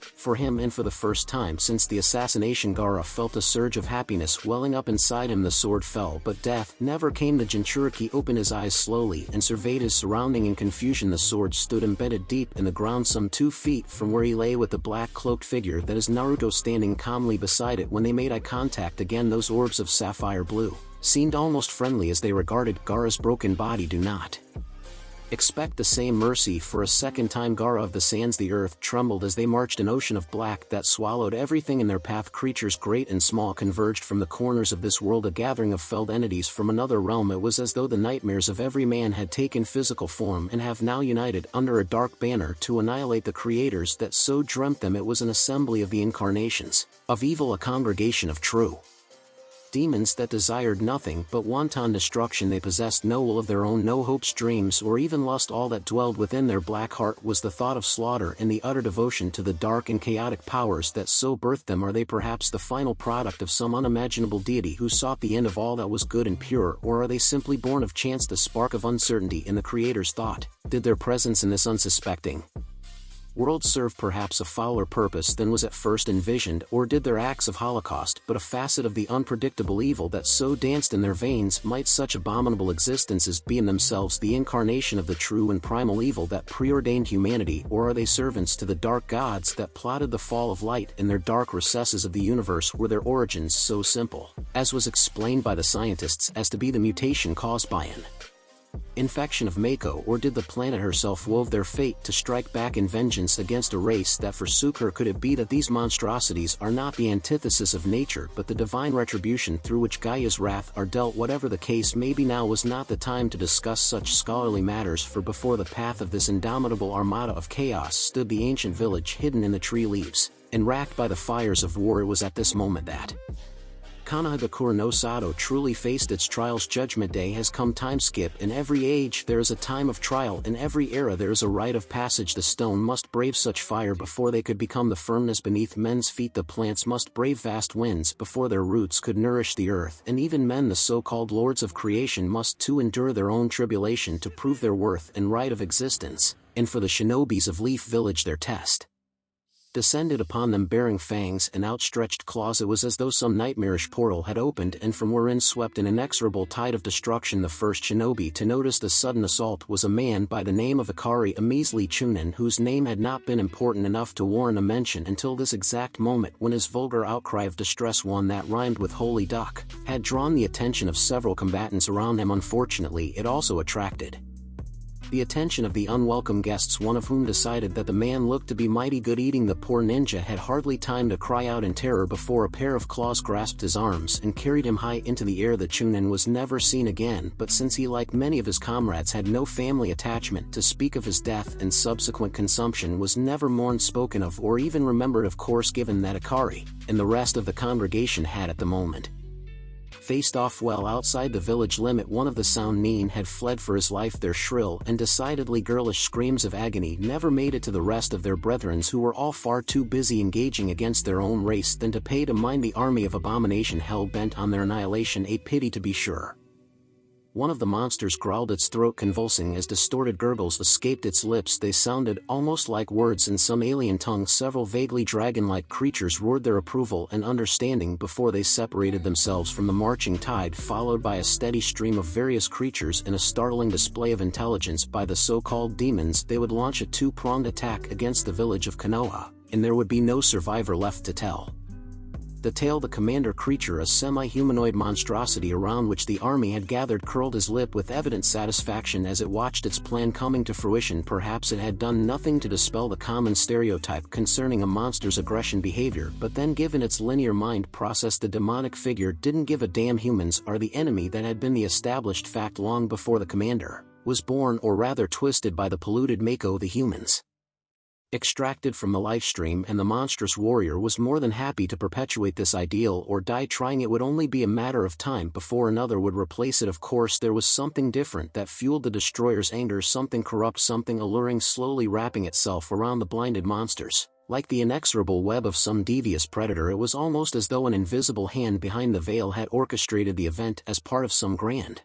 for him, and for the first time since the assassination, Gaara felt a surge of happiness welling up inside him. The sword fell, but death never came. The Jinchuriki opened his eyes slowly and surveyed his surrounding in confusion. The sword stood embedded deep in the ground some 2 feet from where he lay, with the black cloaked figure that is Naruto standing calmly beside it. When they made eye contact again, those orbs of sapphire blue seemed almost friendly as they regarded Gaara's broken body. Do not expect the same mercy for a second time. Gaara of the sands. The earth trembled as they marched, an ocean of black that swallowed everything in their path. Creatures great and small converged from the corners of this world, a gathering of felled entities from another realm. It was as though the nightmares of every man had taken physical form and have now united under a dark banner to annihilate the creators that so dreamt them. It was an assembly of the incarnations of evil, a congregation of true demons that desired nothing but wanton destruction. They possessed no will of their own, no hopes, dreams, or even lust. All that dwelled within their black heart was the thought of slaughter and the utter devotion to the dark and chaotic powers that so birthed them. Are they perhaps the final product of some unimaginable deity who sought the end of all that was good and pure, or are they simply born of chance, the spark of uncertainty in the Creator's thought? Did their presence in this unsuspecting world serve perhaps a fouler purpose than was at first envisioned, or did their acts of holocaust but a facet of the unpredictable evil that so danced in their veins? Might such abominable existences be in themselves the incarnation of the true and primal evil that preordained humanity, or are they servants to the dark gods that plotted the fall of light in their dark recesses of the universe? Were their origins so simple, as was explained by the scientists, as to be the mutation caused by an infection of Mako, or did the planet herself wove their fate to strike back in vengeance against a race that forsook her? Could it be that these monstrosities are not the antithesis of nature but the divine retribution through which Gaia's wrath are dealt? Whatever the case may be, now was not the time to discuss such scholarly matters, for before the path of this indomitable armada of chaos stood the ancient village hidden in the tree leaves, and racked by the fires of war. It was at this moment that Konohagakure no Sado truly faced its trials. Judgment Day has come. Time skip. In every age there is a time of trial, in every era there is a rite of passage. The stone must brave such fire before they could become the firmness beneath men's feet. The plants must brave vast winds before their roots could nourish the earth, and even men, the so-called lords of creation, must too endure their own tribulation to prove their worth and right of existence. And for the shinobis of Leaf Village, their test descended upon them bearing fangs and outstretched claws. It was as though some nightmarish portal had opened, and from wherein swept an inexorable tide of destruction. The first shinobi to notice the sudden assault was a man by the name of Ikari, a measly chunin whose name had not been important enough to warrant a mention until this exact moment, when his vulgar outcry of distress, one that rhymed with holy duck, had drawn the attention of several combatants around him. Unfortunately, it also attracted the attention of the unwelcome guests, one of whom decided that the man looked to be mighty good eating. The poor ninja had hardly time to cry out in terror before a pair of claws grasped his arms and carried him high into the air. The chunin was never seen again, but since he, like many of his comrades, had no family attachment to speak of, his death and subsequent consumption was never more spoken of or even remembered. Of course, given that Ikari and the rest of the congregation had at the moment faced off well outside the village limit, one of the Soundnin had fled for his life. Their shrill and decidedly girlish screams of agony never made it to the rest of their brethren, who were all far too busy engaging against their own race than to pay to mind the army of abomination hell-bent on their annihilation. A pity, to be sure. One of the monsters growled, its throat convulsing as distorted gurgles escaped its lips. They sounded almost like words in some alien tongue. Several vaguely dragon-like creatures roared their approval and understanding before they separated themselves from the marching tide, followed by a steady stream of various creatures. In a startling display of intelligence by the so-called demons, they would launch a two-pronged attack against the village of Konoha, and there would be no survivor left to tell the tale. The commander creature, a semi-humanoid monstrosity around which the army had gathered, curled his lip with evident satisfaction as it watched its plan coming to fruition. Perhaps it had done nothing to dispel the common stereotype concerning a monster's aggression behavior, but then, given its linear mind process, the demonic figure didn't give a damn. Humans are the enemy. That had been the established fact long before the commander was born, or rather twisted by the polluted Mako. The humans extracted from the life stream, and the monstrous warrior was more than happy to perpetuate this ideal or die trying. It would only be a matter of time before another would replace it. Of course, there was something different that fueled the destroyer's anger, something corrupt, something alluring, slowly wrapping itself around the blinded monsters. Like the inexorable web of some devious predator, it was almost as though an invisible hand behind the veil had orchestrated the event as part of some grand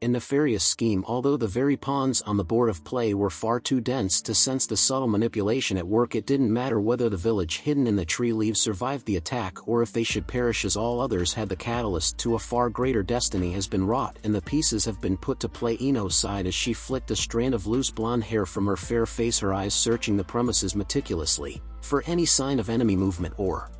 and nefarious scheme. Although the very pawns on the board of play were far too dense to sense the subtle manipulation at work, it didn't matter whether the village hidden in the tree leaves survived the attack, or if they should perish as all others had. The catalyst to a far greater destiny has been wrought, and the pieces have been put to play. Ino sighed as she flicked a strand of loose blonde hair from her fair face, her eyes searching the premises meticulously for any sign of enemy movement or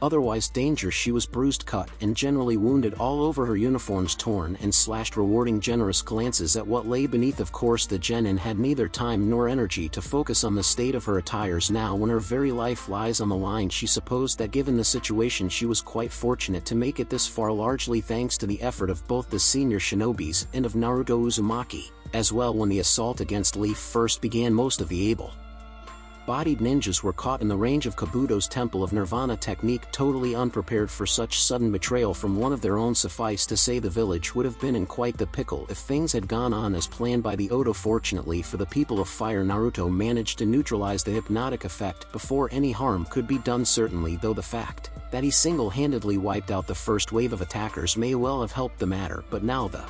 otherwise danger. She was bruised, cut, and generally wounded all over, her uniforms torn and slashed, rewarding generous glances at what lay beneath. Of course, the genin had neither time nor energy to focus on the state of her attires now, when her very life lies on the line. She supposed that given the situation she was quite fortunate to make it this far, largely thanks to the effort of both the senior shinobis and of Naruto Uzumaki as well. When the assault against Leaf first began, most of the able-bodied ninjas were caught in the range of Kabuto's Temple of Nirvana technique, totally unprepared for such sudden betrayal from one of their own. Suffice to say, the village would have been in quite the pickle if things had gone on as planned by the Odo. Fortunately for the people of Fire, Naruto managed to neutralize the hypnotic effect before any harm could be done. Certainly, though, the fact that he single-handedly wiped out the first wave of attackers may well have helped the matter, but now the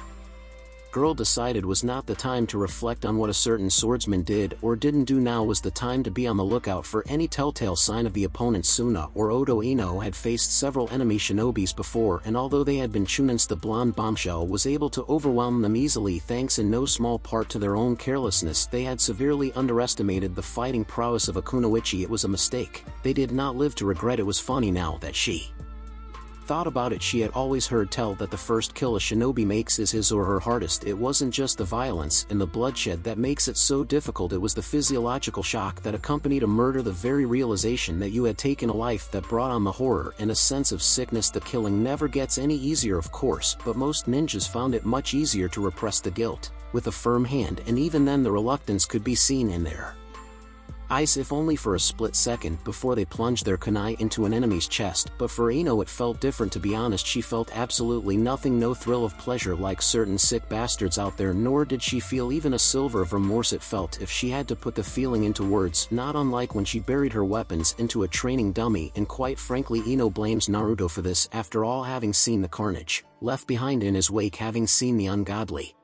girl decided was not the time to reflect on what a certain swordsman did or didn't do. Now was the time to be on the lookout for any telltale sign of the opponent. Suna or Odo Ino had faced several enemy shinobis before, and although they had been chunins, the blonde bombshell was able to overwhelm them easily, thanks in no small part to their own carelessness. They had severely underestimated the fighting prowess of a kunoichi. It was a mistake they did not live to regret. It was funny now that she thought about it, she had always heard tell that the first kill a shinobi makes is his or her hardest. It wasn't just the violence and the bloodshed that makes it so difficult, it was the physiological shock that accompanied a murder, the very realization that you had taken a life that brought on the horror and a sense of sickness. The killing never gets any easier, of course, but most ninjas found it much easier to repress the guilt with a firm hand, and even then the reluctance could be seen in their eyes, if only for a split second, before they plunged their kunai into an enemy's chest. But for Ino it felt different, to be honest. She felt absolutely nothing, no thrill of pleasure like certain sick bastards out there, nor did she feel even a silver of remorse. It felt, if she had to put the feeling into words, not unlike when she buried her weapons into a training dummy, and quite frankly Ino blames Naruto for this, after all, having seen the carnage left behind in his wake, having seen the ungodly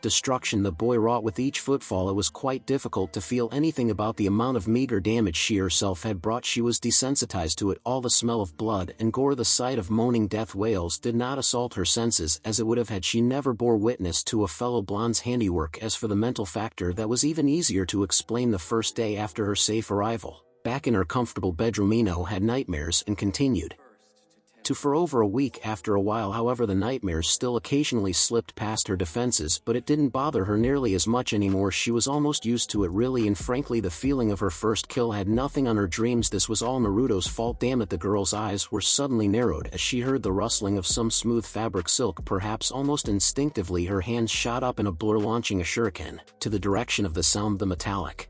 destruction the boy wrought with each footfall. It was quite difficult to feel anything about the amount of meager damage she herself had brought. She was desensitized to it all. The smell of blood and gore, the sight of moaning death wails, did not assault her senses as it would have had she never bore witness to a fellow blonde's handiwork. As for the mental factor, that was even easier to explain. The first day after her safe arrival back in her comfortable bedroom, Ino had nightmares and continued to for over a week. After a while, however, the nightmares still occasionally slipped past her defenses, but it didn't bother her nearly as much anymore. She was almost used to it, really, and frankly the feeling of her first kill had nothing on her dreams. This was all Naruto's fault. Damn it, the girl's eyes were suddenly narrowed as she heard the rustling of some smooth fabric silk. Perhaps almost instinctively her hands shot up in a blur, launching a shuriken to the direction of the sound. The metallic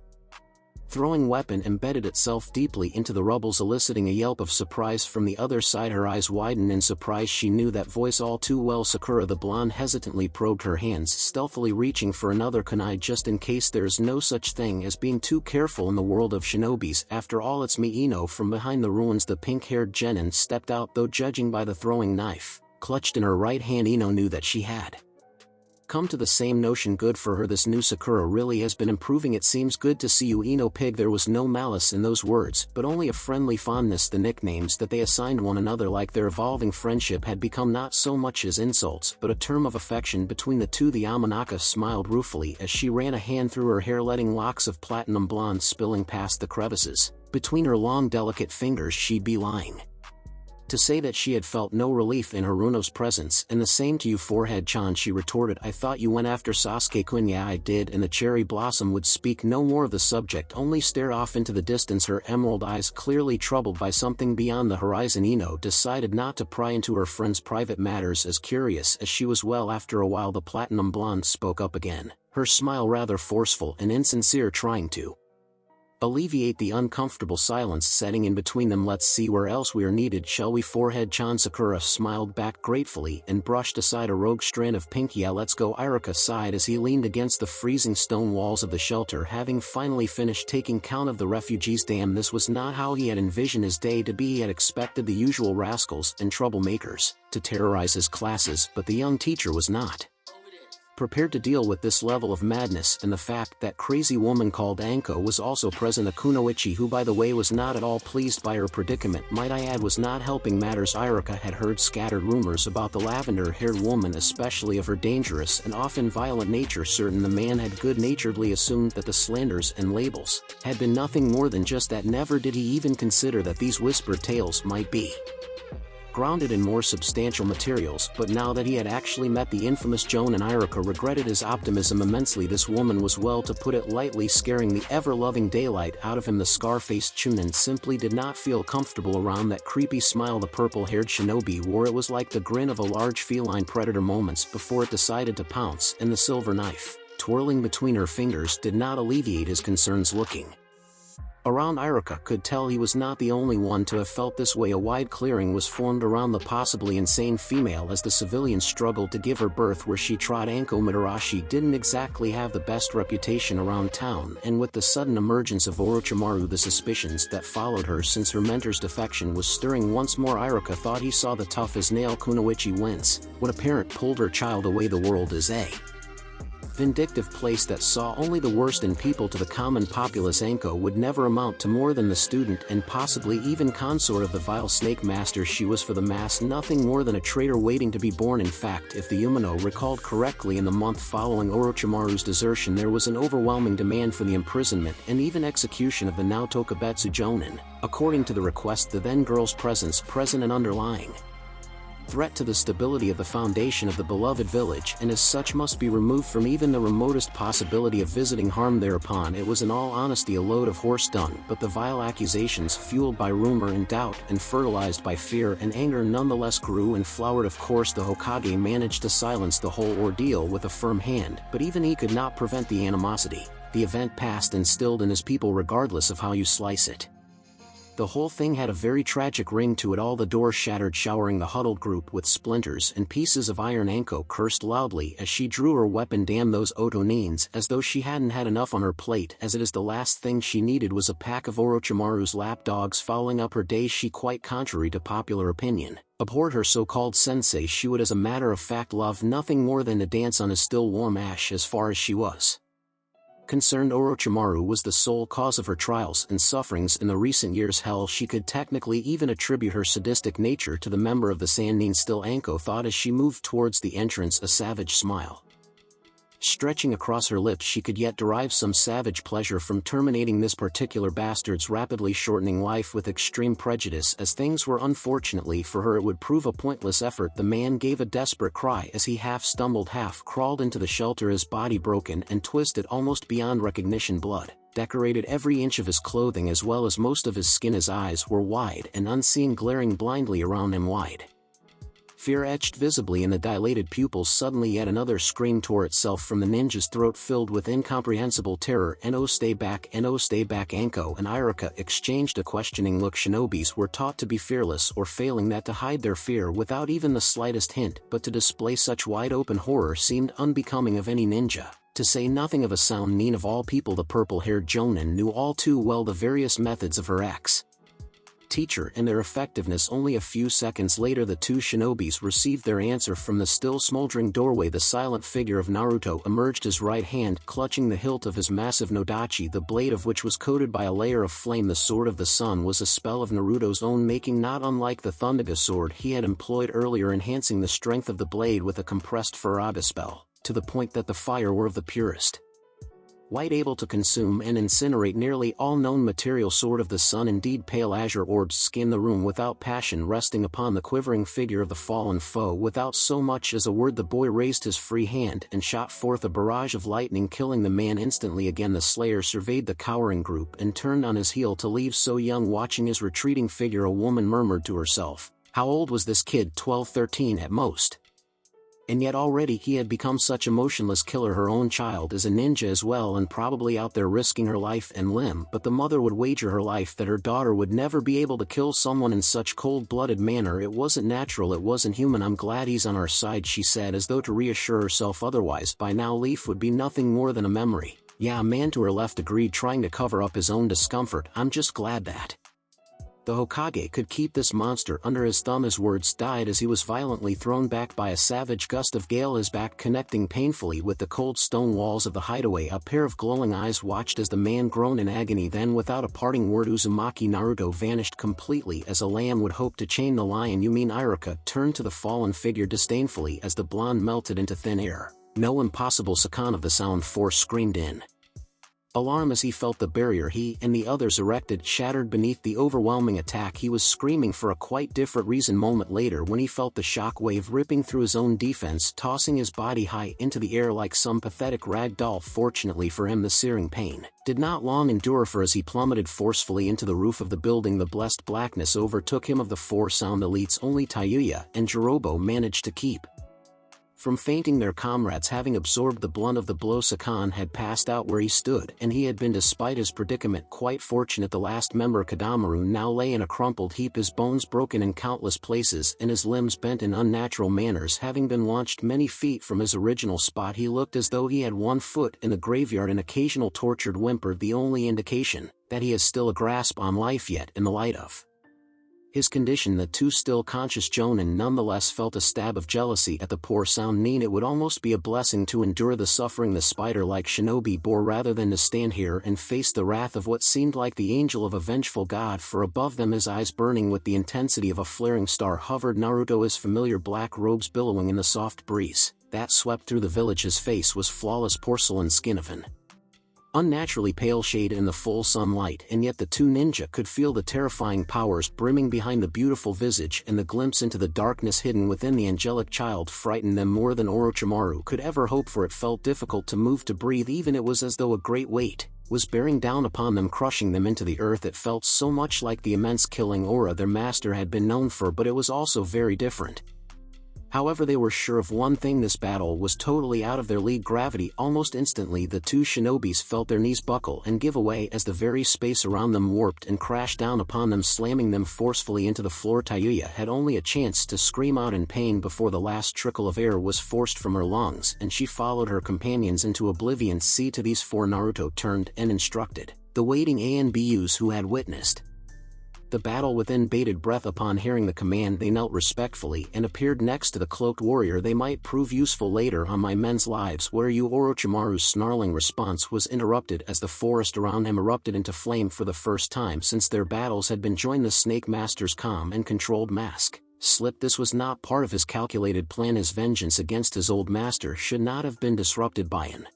throwing weapon embedded itself deeply into the rubbles, eliciting a yelp of surprise from the other side. Her eyes widened in surprise. She knew that voice all too well. Sakura, the blonde, hesitantly probed her hands, stealthily reaching for another kunai just in case. There's no such thing as being too careful in the world of shinobis. After all, it's me, Ino. From behind the ruins the pink-haired genin stepped out, though judging by the throwing knife clutched in her right hand, Ino knew that she had come to the same notion. Good for her, this new Sakura really has been improving. It seems. Good to see you, Ino Pig. There was no malice in those words, but only a friendly fondness. The nicknames that they assigned one another, like their evolving friendship, had become not so much as insults, but a term of affection between the two. The Yamanaka smiled ruefully as she ran a hand through her hair, letting locks of platinum blonde spilling past the crevices between her long delicate fingers. She'd be lying to say that she had felt no relief in Haruno's presence. And the same to you, Forehead-chan, she retorted. I thought you went after Sasuke-kun. Yeah, I did. And the cherry blossom would speak no more of the subject, only stare off into the distance, her emerald eyes clearly troubled by something beyond the horizon. Ino decided not to pry into her friend's private matters, as curious as she was. Well, after a while the platinum blonde spoke up again, her smile rather forceful and insincere, trying to alleviate the uncomfortable silence setting in between them. Let's see where else we are needed, shall we, Forehead-chan? Sakura smiled back gratefully and brushed aside a rogue strand of pink. Yeah, let's go, Iruka sighed as he leaned against the freezing stone walls of the shelter, having finally finished taking count of the refugees. Damn, this was not how he had envisioned his day to be. He had expected the usual rascals and troublemakers to terrorize his classes, but the young teacher was not prepared to deal with this level of madness, and the fact that crazy woman called Anko was also present, a kunoichi who, by the way, was not at all pleased by her predicament, might I add, was not helping matters. Iruka had heard scattered rumors about the lavender-haired woman, especially of her dangerous and often violent nature. Certain the man had good-naturedly assumed that the slanders and labels had been nothing more than just that. Never did he even consider that these whispered tales might be grounded in more substantial materials. But now that he had actually met the infamous Jonin, Iruka regretted his optimism immensely. This woman was, well, to put it lightly, scaring the ever-loving daylight out of him. The scar-faced Chunin simply did not feel comfortable around that creepy smile the purple-haired shinobi wore. It was like the grin of a large feline predator moments before it decided to pounce, and the silver knife twirling between her fingers did not alleviate his concerns. Looking around, Iruka could tell he was not the only one to have felt this way. A wide clearing was formed around the possibly insane female as the civilians struggled to give her birth where she trod. Anko Mitarashi didn't exactly have the best reputation around town, and with the sudden emergence of Orochimaru, the suspicions that followed her since her mentor's defection was stirring once more. Iruka thought he saw the tough-as-nail kunoichi wince. When a parent pulled her child away, the world is a vindictive place that saw only the worst in people. To the common populace, Anko would never amount to more than the student and possibly even consort of the vile snake master. She was for the mass nothing more than a traitor waiting to be born. In fact, if the Umino recalled correctly, in the month following Orochimaru's desertion there was an overwhelming demand for the imprisonment and even execution of the now Tokubetsu Jonin, according to the request the then girl's presence present and underlying threat to the stability of the foundation of the beloved village, and as such must be removed from even the remotest possibility of visiting harm thereupon. It was in all honesty a load of horse dung, but the vile accusations, fueled by rumor and doubt and fertilized by fear and anger, nonetheless grew and flowered. Of course the Hokage managed to silence the whole ordeal with a firm hand, but even he could not prevent the animosity. The event passed and stilled in his people regardless of how you slice it. The whole thing had a very tragic ring to it all. The door shattered, showering the huddled group with splinters and pieces of iron. Anko cursed loudly as she drew her weapon. Damn those Otonins, as though she hadn't had enough on her plate. As it is, the last thing she needed was a pack of Orochimaru's lapdogs fouling up her days. She, quite contrary to popular opinion, abhorred her so-called sensei. She would, as a matter of fact, love nothing more than to dance on his still warm ash. As far as she was concerned, Orochimaru was the sole cause of her trials and sufferings in the recent years. Hell, she could technically even attribute her sadistic nature to the member of the Sannin. Still, Anko thought as she moved towards the entrance, a savage smile stretching across her lips. She could yet derive some savage pleasure from terminating this particular bastard's rapidly shortening life with extreme prejudice. As things were, unfortunately for her, it would prove a pointless effort. The man gave a desperate cry as he half stumbled, half crawled into the shelter, his body broken and twisted almost beyond recognition. Blood decorated every inch of his clothing as well as most of his skin. His eyes were wide and unseeing, glaring blindly around him. Wide fear etched visibly in the dilated pupils. Suddenly yet another scream tore itself from the ninja's throat, filled with incomprehensible terror. "No, stay back, no, stay back." Anko and Iruka exchanged a questioning look. Shinobis were taught to be fearless, or failing that to hide their fear without even the slightest hint, but to display such wide-open horror seemed unbecoming of any ninja. To say nothing of a sound Nin. Of all people, the purple-haired Jonin knew all too well the various methods of her ex-teacher and their effectiveness. Only a few seconds later the two shinobis received their answer. From the still smoldering doorway the silent figure of Naruto emerged, his right hand clutching the hilt of his massive nodachi, the blade of which was coated by a layer of flame. The sword of the sun was a spell of Naruto's own making, not unlike the Thundaga sword he had employed earlier, enhancing the strength of the blade with a compressed Faraga spell, to the point that the fire were of the purest white, able to consume and incinerate nearly all known material. Sword of the sun, indeed. Pale azure orbs skin the room without passion, resting upon the quivering figure of the fallen foe. Without so much as a word the boy raised his free hand and shot forth a barrage of lightning, killing the man instantly. Again the slayer surveyed the cowering group and turned on his heel to leave. So young, watching his retreating figure, a woman murmured to herself, how old was this kid? 12, 13 at most. And yet already he had become such a motionless killer. Her own child is a ninja as well, and probably out there risking her life and limb, but the mother would wager her life that her daughter would never be able to kill someone in such cold-blooded manner. It wasn't natural, it wasn't human. "I'm glad he's on our side," she said, as though to reassure herself. Otherwise by now Leaf would be nothing more than a memory. "Yeah," a man to her left agreed, trying to cover up his own discomfort. "I'm just glad that the Hokage could keep this monster under his thumb." His words died as he was violently thrown back by a savage gust of gale, his back connecting painfully with the cold stone walls of the hideaway. A pair of glowing eyes watched as the man groaned in agony. Then, without a parting word, Uzumaki Naruto vanished completely, as a lamb would hope to chain the lion. "You mean?" Iruka turned to the fallen figure disdainfully as the blonde melted into thin air. "No, impossible!" Sakan of the Sound Force screamed in alarm as he felt the barrier he and the others erected shattered beneath the overwhelming attack. He was screaming for a quite different reason. Moment later, when he felt the shock wave ripping through his own defense, tossing his body high into the air like some pathetic rag doll. Fortunately for him, the searing pain did not long endure, for as he plummeted forcefully into the roof of the building, the blessed blackness overtook him. Of the four sound elites, only Tayuya and Jirobo managed to keep from fainting, their comrades having absorbed the blunt of the blow. Sakan had passed out where he stood, and he had been, despite his predicament, quite fortunate. The last member, Kadamaru, now lay in a crumpled heap, his bones broken in countless places and his limbs bent in unnatural manners. Having been launched many feet from his original spot, he looked as though he had one foot in the graveyard. An occasional tortured whimper, the only indication that he has still a grasp on life. Yet in the light of his condition, the two still conscious Jonin nonetheless felt a stab of jealousy at the poor sound Nin. It would almost be a blessing to endure the suffering the spider-like shinobi bore rather than to stand here and face the wrath of what seemed like the angel of a vengeful god. For above them, his eyes burning with the intensity of a flaring star, hovered Naruto, his familiar black robes billowing in the soft breeze that swept through the village. His face was flawless porcelain skin of an unnaturally pale shade in the full sunlight, and yet the two ninja could feel the terrifying powers brimming behind the beautiful visage, and the glimpse into the darkness hidden within the angelic child frightened them more than Orochimaru could ever hope for. It felt difficult to move, to breathe, even it was as though a great weight was bearing down upon them, crushing them into the earth. It felt so much like the immense killing aura their master had been known for, but it was also very different. However, they were sure of one thing: this battle was totally out of their league. Gravity. Almost instantly the two shinobis felt their knees buckle and give away as the very space around them warped and crashed down upon them, slamming them forcefully into the floor. Tayuya had only a chance to scream out in pain before the last trickle of air was forced from her lungs, and she followed her companions into oblivion. See to these four, Naruto turned and instructed the waiting ANBUs who had witnessed the battle within bated breath. Upon hearing the command, they knelt respectfully and appeared next to the cloaked warrior. They might prove useful later. On my men's lives, where you? Orochimaru's snarling response was interrupted as the forest around him erupted into flame. For the first time since their battles had been joined, the Snake Master's calm and controlled mask slipped. This was not part of his calculated plan. His vengeance against his old master should not have been disrupted by an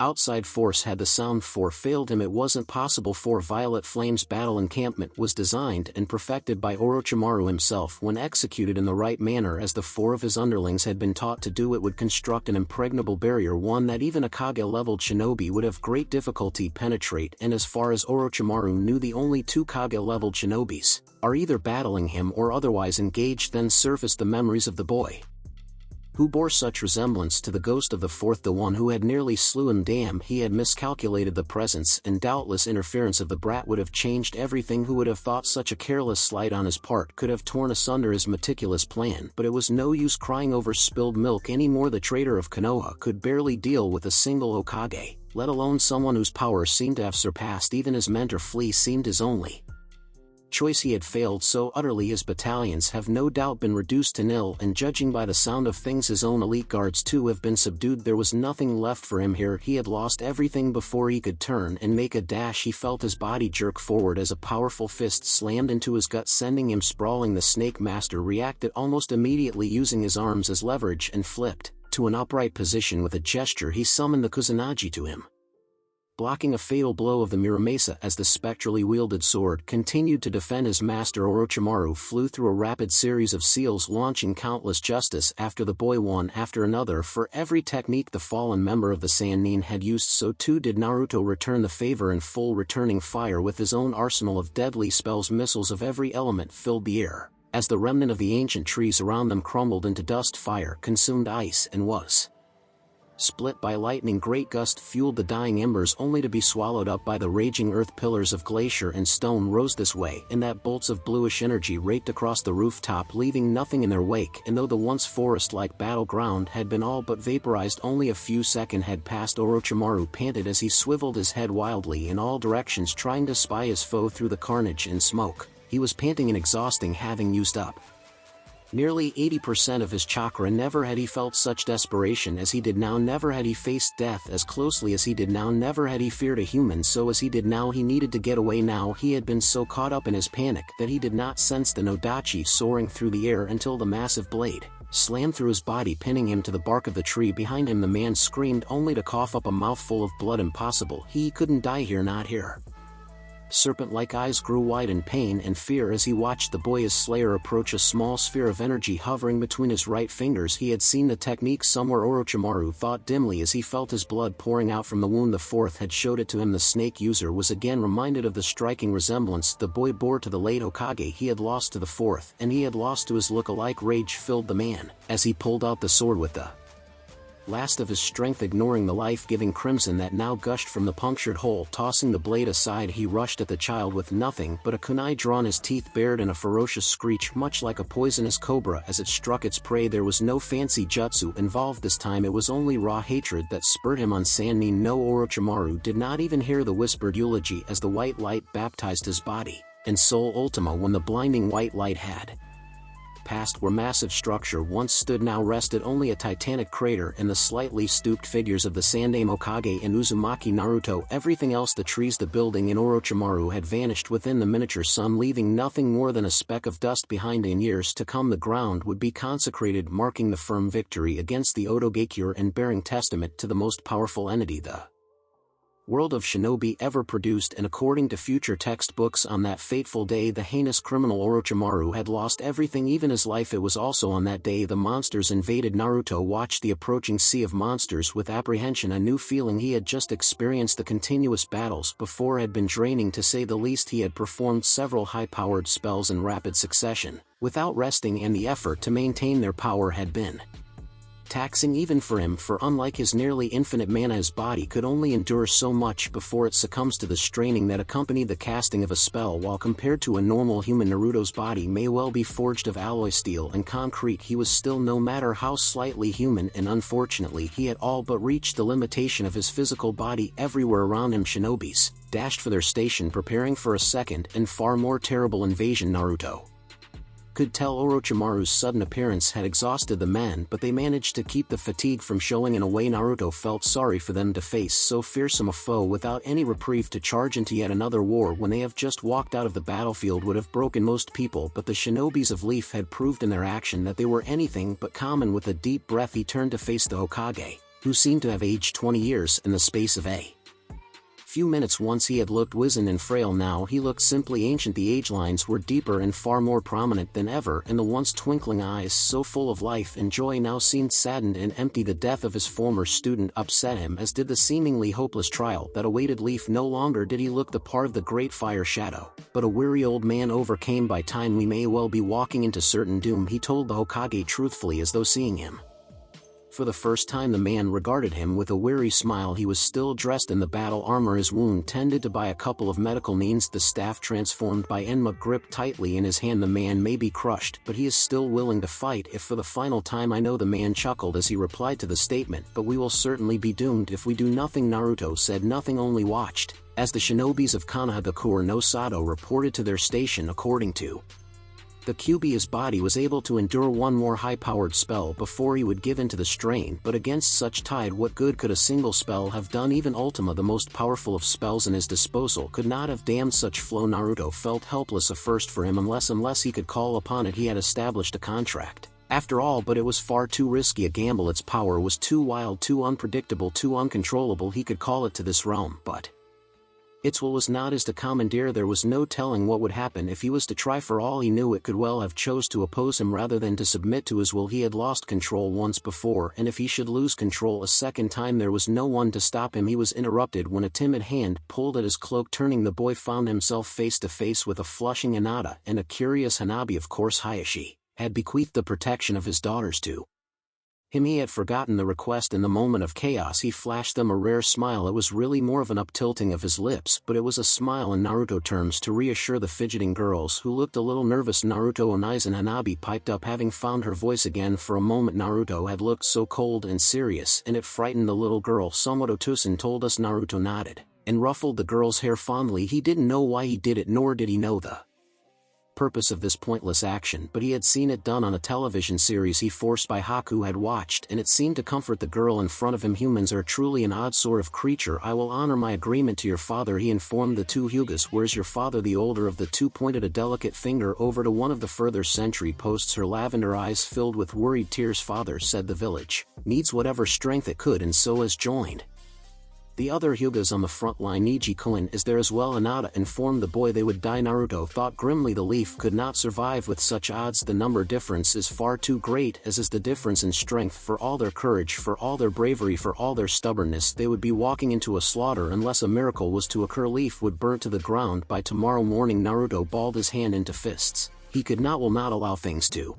outside force. Had the sound four failed him, it wasn't possible. For Violet Flame's battle encampment was designed and perfected by Orochimaru himself. When executed in the right manner, as the four of his underlings had been taught to do, it would construct an impregnable barrier, one that even a Kage-leveled shinobi would have great difficulty penetrate. And as far as Orochimaru knew, the only two Kage-leveled shinobis are either battling him or otherwise engaged. Then surfaced the memories of the boy who bore such resemblance to the ghost of the fourth, the one who had nearly slew him. Damn, he had miscalculated the presence and doubtless interference of the brat would have changed everything. Who would have thought such a careless slight on his part could have torn asunder his meticulous plan? But it was no use crying over spilled milk anymore. The traitor of Konoha could barely deal with a single Hokage, let alone someone whose power seemed to have surpassed even his mentor. Flee seemed his only choice. He had failed so utterly his battalions have no doubt been reduced to nil, and judging by the sound of things, his own elite guards too have been subdued. There was nothing left for him here. He had lost everything before he could turn and make a dash. He felt his body jerk forward as a powerful fist slammed into his gut, sending him sprawling. The Snake Master reacted almost immediately, using his arms as leverage, and flipped to an upright position. With a gesture he summoned the Kusanagi to him, blocking a fatal blow of the Muramasa as the spectrally wielded sword continued to defend his master. Orochimaru flew through a rapid series of seals, launching countless justice after the boy, one after another. For every technique the fallen member of the Sannin had used, so too did Naruto return the favor in full, returning fire with his own arsenal of deadly spells. Missiles of every element filled the air, as the remnant of the ancient trees around them crumbled into dust. Fire consumed ice and was split by lightning. Great gust fueled the dying embers, only to be swallowed up by the raging earth. Pillars of glacier and stone rose this way and that, bolts of bluish energy raked across the rooftop, leaving nothing in their wake. And though the once forest-like battleground had been all but vaporized, only a few seconds had passed. Orochimaru panted as he swiveled his head wildly in all directions, trying to spy his foe through the carnage and smoke. He was panting and exhausting, having used up nearly 80% of his chakra. Never had he felt such desperation as he did now. Never had he faced death as closely as he did now. Never had he feared a human so as he did now. He needed to get away now. He had been so caught up in his panic that he did not sense the Nodachi soaring through the air until the massive blade slammed through his body, pinning him to the bark of the tree behind him. The man screamed, only to cough up a mouthful of blood. Impossible. He couldn't die here, not here. Serpent-like eyes grew wide in pain and fear as he watched the boy, his slayer, approach. A small sphere of energy hovering between his right fingers. He had seen the technique somewhere, Orochimaru thought dimly as he felt his blood pouring out from the wound. The fourth had showed it to him. The snake user was again reminded of the striking resemblance the boy bore to the late Hokage. He had lost to the fourth, and he had lost to his look-alike. Rage filled the man as he pulled out the sword with the last of his strength, ignoring the life-giving crimson that now gushed from the punctured hole. Tossing the blade aside, he rushed at the child with nothing but a kunai drawn, his teeth bared in a ferocious screech, much like a poisonous cobra as it struck its prey. There was no fancy jutsu involved this time, it was only raw hatred that spurred him on. Sannin no Orochimaru did not even hear the whispered eulogy as the white light baptized his body and soul. Ultima, when the blinding white light had past where massive structure once stood, now rested only a titanic crater and the slightly stooped figures of the Sandaime Hokage and Uzumaki Naruto. Everything else, the trees, the building, and Orochimaru had vanished within the miniature sun, leaving nothing more than a speck of dust behind. In years to come the ground would be consecrated, marking the firm victory against the Otogekiur and bearing testament to the most powerful entity the world of shinobi ever produced, and according to future textbooks, on that fateful day the heinous criminal Orochimaru had lost everything, even his life. It was also on that day the monsters invaded. Naruto watched the approaching sea of monsters with apprehension. A new feeling he had just experienced. The continuous battles before had been draining, to say the least. He had performed several high-powered spells in rapid succession, without resting, and the effort to maintain their power had been taxing even for him, for unlike his nearly infinite mana, his body could only endure so much before it succumbs to the straining that accompanied the casting of a spell. While compared to a normal human, Naruto's body may well be forged of alloy steel and concrete, he was still, no matter how slightly, human, and unfortunately he had all but reached the limitation of his physical body. Everywhere around him shinobis dashed for their station, preparing for a second and far more terrible invasion. Naruto could tell Orochimaru's sudden appearance had exhausted the men, but they managed to keep the fatigue from showing. In a way, Naruto felt sorry for them to face so fearsome a foe without any reprieve. To charge into yet another war when they have just walked out of the battlefield would have broken most people, but the shinobis of Leaf had proved in their action that they were anything but common. With a deep breath he turned to face the Hokage, who seemed to have aged 20 years in the space of a few minutes. Once he had looked wizened and frail, now he looked simply ancient. The age lines were deeper and far more prominent than ever, and the once twinkling eyes, so full of life and joy, now seemed saddened and empty. The death of his former student upset him, as did the seemingly hopeless trial that awaited Leaf. No longer did he look the part of the great fire shadow, but a weary old man overcame by time. We may well be walking into certain doom, he told the Hokage truthfully, as though seeing him for the first time. The man regarded him with a weary smile. He was still dressed in the battle armor, his wound tended to by a couple of medical means, the staff transformed by Enma gripped tightly in his hand. The man may be crushed, but he is still willing to fight, if for the final time. I know. The man chuckled as he replied to the statement, but we will certainly be doomed if we do nothing. Naruto said nothing, only watched as the shinobis of Konohagakure no Sado reported to their station. According to the QB, his body was able to endure one more high-powered spell before he would give in to the strain, but against such tide what good could a single spell have done? Even Ultima, the most powerful of spells in his disposal, could not have damned such flow. Naruto felt helpless, a first for him, unless he could call upon it. He had established a contract, after all, but it was far too risky a gamble. Its power was too wild, too unpredictable, too uncontrollable. He could call it to this realm, but its will was not his to commandeer. There was no telling what would happen if he was to try. For all he knew, it could well have chose to oppose him rather than to submit to his will. He had lost control once before, and if he should lose control a second time, there was no one to stop him. He was interrupted when a timid hand pulled at his cloak. Turning, the boy found himself face to face with a flushing Hinata and a curious Hanabi. Of course, Hayashi had bequeathed the protection of his daughters to him. He had forgotten the request. In the moment of chaos he flashed them a rare smile. It was really more of an uptilting of his lips, but it was a smile in Naruto terms to reassure the fidgeting girls, who looked a little nervous. Naruto Onaizen Hanabi piped up, having found her voice again. For a moment Naruto had looked so cold and serious, and it frightened the little girl. Somoto Tosen told us. Naruto nodded and ruffled the girl's hair fondly. He didn't know why he did it, nor did he know the purpose of this pointless action, but he had seen it done on a television series he, forced by Haku, had watched, and it seemed to comfort the girl in front of him. Humans are truly an odd sort of creature. I will honor my agreement to your father, he informed the two Hyugas. Where's your father? The older of the two pointed a delicate finger over to one of the further sentry posts, her lavender eyes filled with worried tears. Father, said the village, needs whatever strength it could, and so has joined the other Hyugas on the front line. Niji-kun is there as well, Hinata informed the boy. They would die. Naruto thought grimly the Leaf could not survive with such odds. The number difference is far too great, as is the difference in strength. For all their courage, for all their bravery, for all their stubbornness, they would be walking into a slaughter. Unless a miracle was to occur, Leaf would burn to the ground by tomorrow morning. Naruto balled his hand into fists. He could not, will not allow things to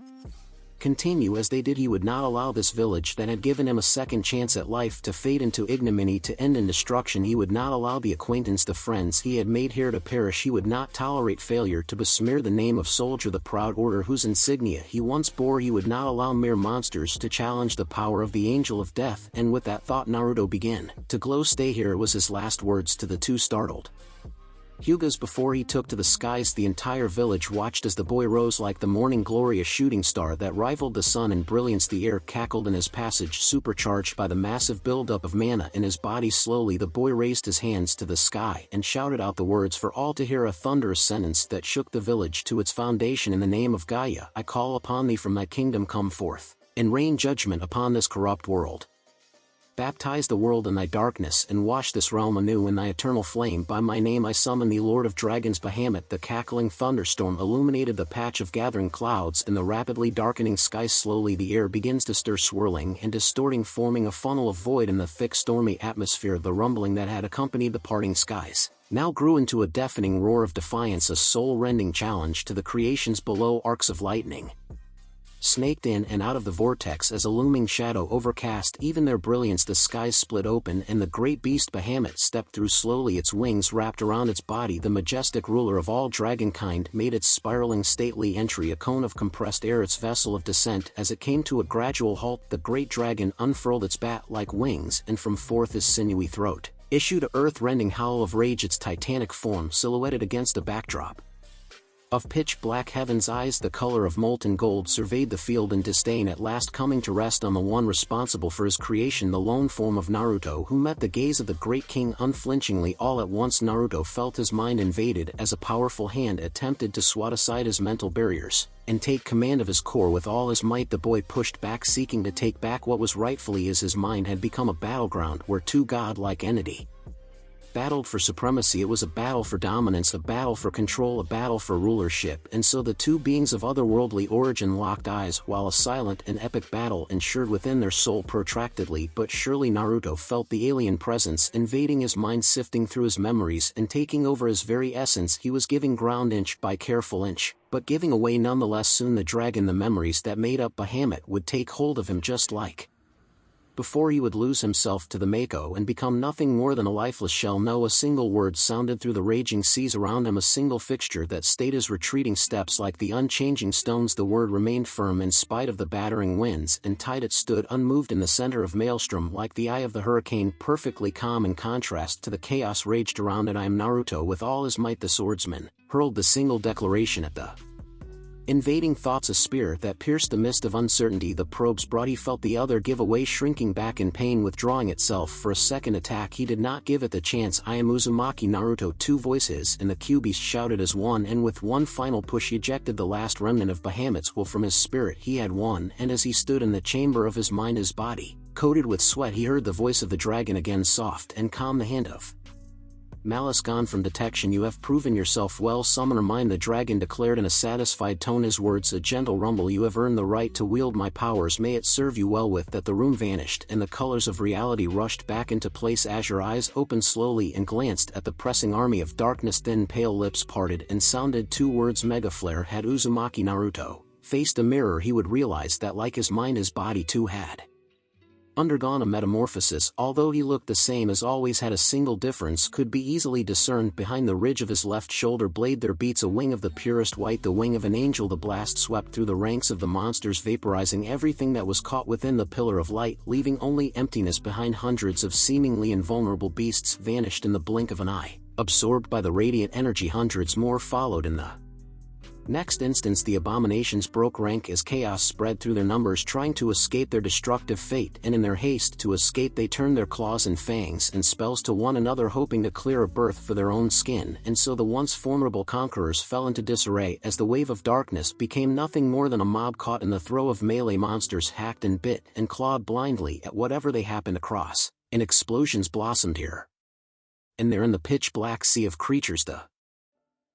continue as they did. He would not allow this village that had given him a second chance at life to fade into ignominy, to end in destruction. He would not allow the acquaintance, the friends he had made here, to perish. He would not tolerate failure to besmear the name of soldier, the proud order whose insignia he once bore. He would not allow mere monsters to challenge the power of the angel of death. And with that thought Naruto began to glow. Stay here, was his last words to the two startled Hyugas before he took to the skies. The entire village watched as the boy rose like the morning glory, a shooting star that rivaled the sun in brilliance. The air cackled in his passage, supercharged by the massive buildup of mana in his body. Slowly the boy raised his hands to the sky and shouted out the words for all to hear, a thunderous sentence that shook the village to its foundation. In the name of Gaia, I call upon thee from thy kingdom, come forth and rain judgment upon this corrupt world. Baptize the world in thy darkness and wash this realm anew in thy eternal flame. By my name I summon thee, Lord of Dragons Bahamut. The cackling thunderstorm illuminated the patch of gathering clouds in the rapidly darkening sky. Slowly the air begins to stir, swirling and distorting, forming a funnel of void in the thick stormy atmosphere. The rumbling that had accompanied the parting skies now grew into a deafening roar of defiance, a soul-rending challenge to the creations below. Arcs of lightning snaked in and out of the vortex as a looming shadow overcast even their brilliance. The skies split open and the great beast Bahamut stepped through. Slowly its wings wrapped around its body. The majestic ruler of all dragonkind made its spiraling stately entry, a cone of compressed air, its vessel of descent. As it came to a gradual halt, the great dragon unfurled its bat-like wings, and from forth his sinewy throat issued a earth-rending howl of rage, its titanic form silhouetted against a backdrop of pitch-black heavens. Eyes the color of molten gold surveyed the field in disdain, at last coming to rest on the one responsible for his creation, the lone form of Naruto, who met the gaze of the great king unflinchingly. All at once Naruto felt his mind invaded as a powerful hand attempted to swat aside his mental barriers and take command of his core with all his might. The boy pushed back, seeking to take back what was rightfully his. His mind had become a battleground where two godlike entities battled for supremacy. It was a battle for dominance, a battle for control, a battle for rulership, and so the two beings of otherworldly origin locked eyes while a silent and epic battle ensured within their soul. Protractedly but surely Naruto felt the alien presence invading his mind, sifting through his memories and taking over his very essence. He was giving ground inch by careful inch, but giving away nonetheless. Soon the dragon, the memories that made up Bahamut, would take hold of him just like before. He would lose himself to the Mako and become nothing more than a lifeless shell. No, a single word sounded through the raging seas around him, a single fixture that stayed his retreating steps like the unchanging stones. The word remained firm in spite of the battering winds and tide. It stood unmoved in the center of Maelstrom like the eye of the hurricane, perfectly calm in contrast to the chaos raged around it. I am Naruto. With all his might the swordsman hurled the single declaration at the invading thoughts, a spear that pierced the mist of uncertainty. The probes brought. He felt the other give away, shrinking back in pain, withdrawing itself for a second attack. He did not give it the chance. I am Uzumaki Naruto. Two voices in the Kyuubi shouted as one, and with one final push he ejected the last remnant of Bahamut's will from his spirit. He had won, and as he stood in the chamber of his mind, his body coated with sweat, he heard the voice of the dragon again, soft and calm. The hand of malice gone from detection. You have proven yourself well, summoner mine, the dragon declared in a satisfied tone, his words a gentle rumble. You have earned the right to wield my powers, may it serve you well. With that the room vanished and the colors of reality rushed back into place. Azure eyes opened slowly and glanced at the pressing army of darkness. Thin pale lips parted and sounded two words, Megaflare. Had Uzumaki Naruto faced a mirror, he would realize that like his mind, his body too had undergone a metamorphosis. Although he looked the same as always, had a single difference could be easily discerned. Behind the ridge of his left shoulder blade there beats a wing of the purest white, the wing of an angel. The blast swept through the ranks of the monsters, vaporizing everything that was caught within the pillar of light, leaving only emptiness behind. Hundreds of seemingly invulnerable beasts vanished in the blink of an eye, absorbed by the radiant energy. Hundreds more followed in the next instance. The abominations broke rank as chaos spread through their numbers, trying to escape their destructive fate, and in their haste to escape they turned their claws and fangs and spells to one another, hoping to clear a berth for their own skin. And so the once formidable conquerors fell into disarray as the wave of darkness became nothing more than a mob caught in the throw of melee monsters, hacked and bit and clawed blindly at whatever they happened across, and explosions blossomed here and there in the pitch-black sea of creatures. The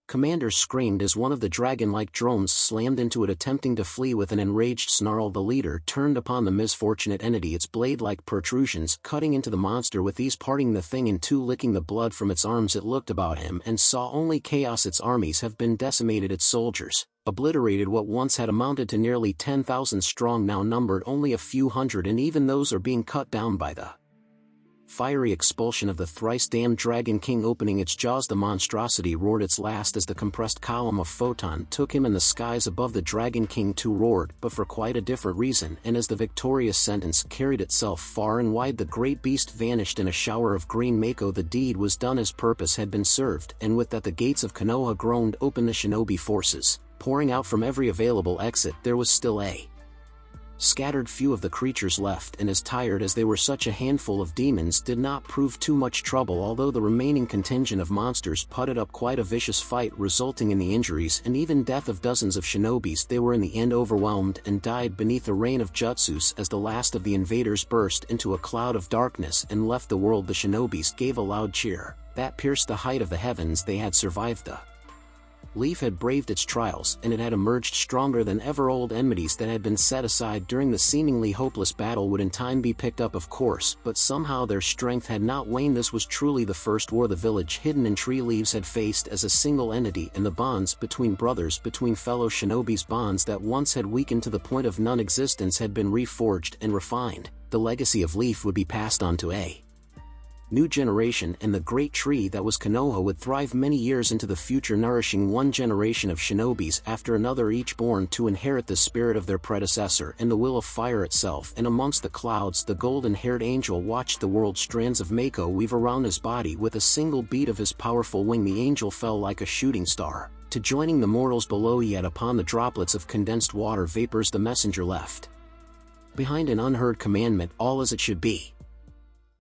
commander screamed as one of the dragon-like drones slammed into it, attempting to flee. With an enraged snarl the leader turned upon the misfortunate entity, its blade-like protrusions cutting into the monster with ease, parting the thing in two, licking the blood from its arms. It looked about him and saw only chaos. Its armies have been decimated, its soldiers obliterated. What once had amounted to nearly 10,000 strong now numbered only a few hundred, and even those are being cut down by the fiery expulsion of the thrice-damned Dragon King. Opening its jaws, the monstrosity roared its last as the compressed column of photon took him, in the skies above the Dragon King too roared, but for quite a different reason. And as the victorious sentence carried itself far and wide, the great beast vanished in a shower of green Mako. The deed was done, his purpose had been served, and with that the gates of Konoha groaned open, the shinobi forces pouring out from every available exit. There was still a Scattered few of the creatures left, and as tired as they were, such a handful of demons did not prove too much trouble, although the remaining contingent of monsters putted up quite a vicious fight, resulting in the injuries and even death of dozens of shinobis. They were in the end overwhelmed and died beneath a rain of jutsus as the last of the invaders burst into a cloud of darkness and left the world. The shinobis gave a loud cheer that pierced the height of the heavens. They had survived. The Leaf had braved its trials, and it had emerged stronger than ever. Old enmities that had been set aside during the seemingly hopeless battle would in time be picked up, of course, but somehow their strength had not waned. This was truly the first war the village hidden in tree leaves had faced as a single entity, and the bonds between brothers, between fellow shinobis, bonds that once had weakened to the point of non-existence, had been reforged and refined. The legacy of Leaf would be passed on to a new generation, and the great tree that was Konoha would thrive many years into the future, nourishing one generation of shinobis after another, each born to inherit the spirit of their predecessor and the will of fire itself. And amongst the clouds, the golden-haired angel watched the world. Strands of Mako weave around his body. With a single beat of his powerful wing, the angel fell like a shooting star to joining the mortals below. Yet upon the droplets of condensed water vapors the messenger left behind an unheard commandment: all as it should be.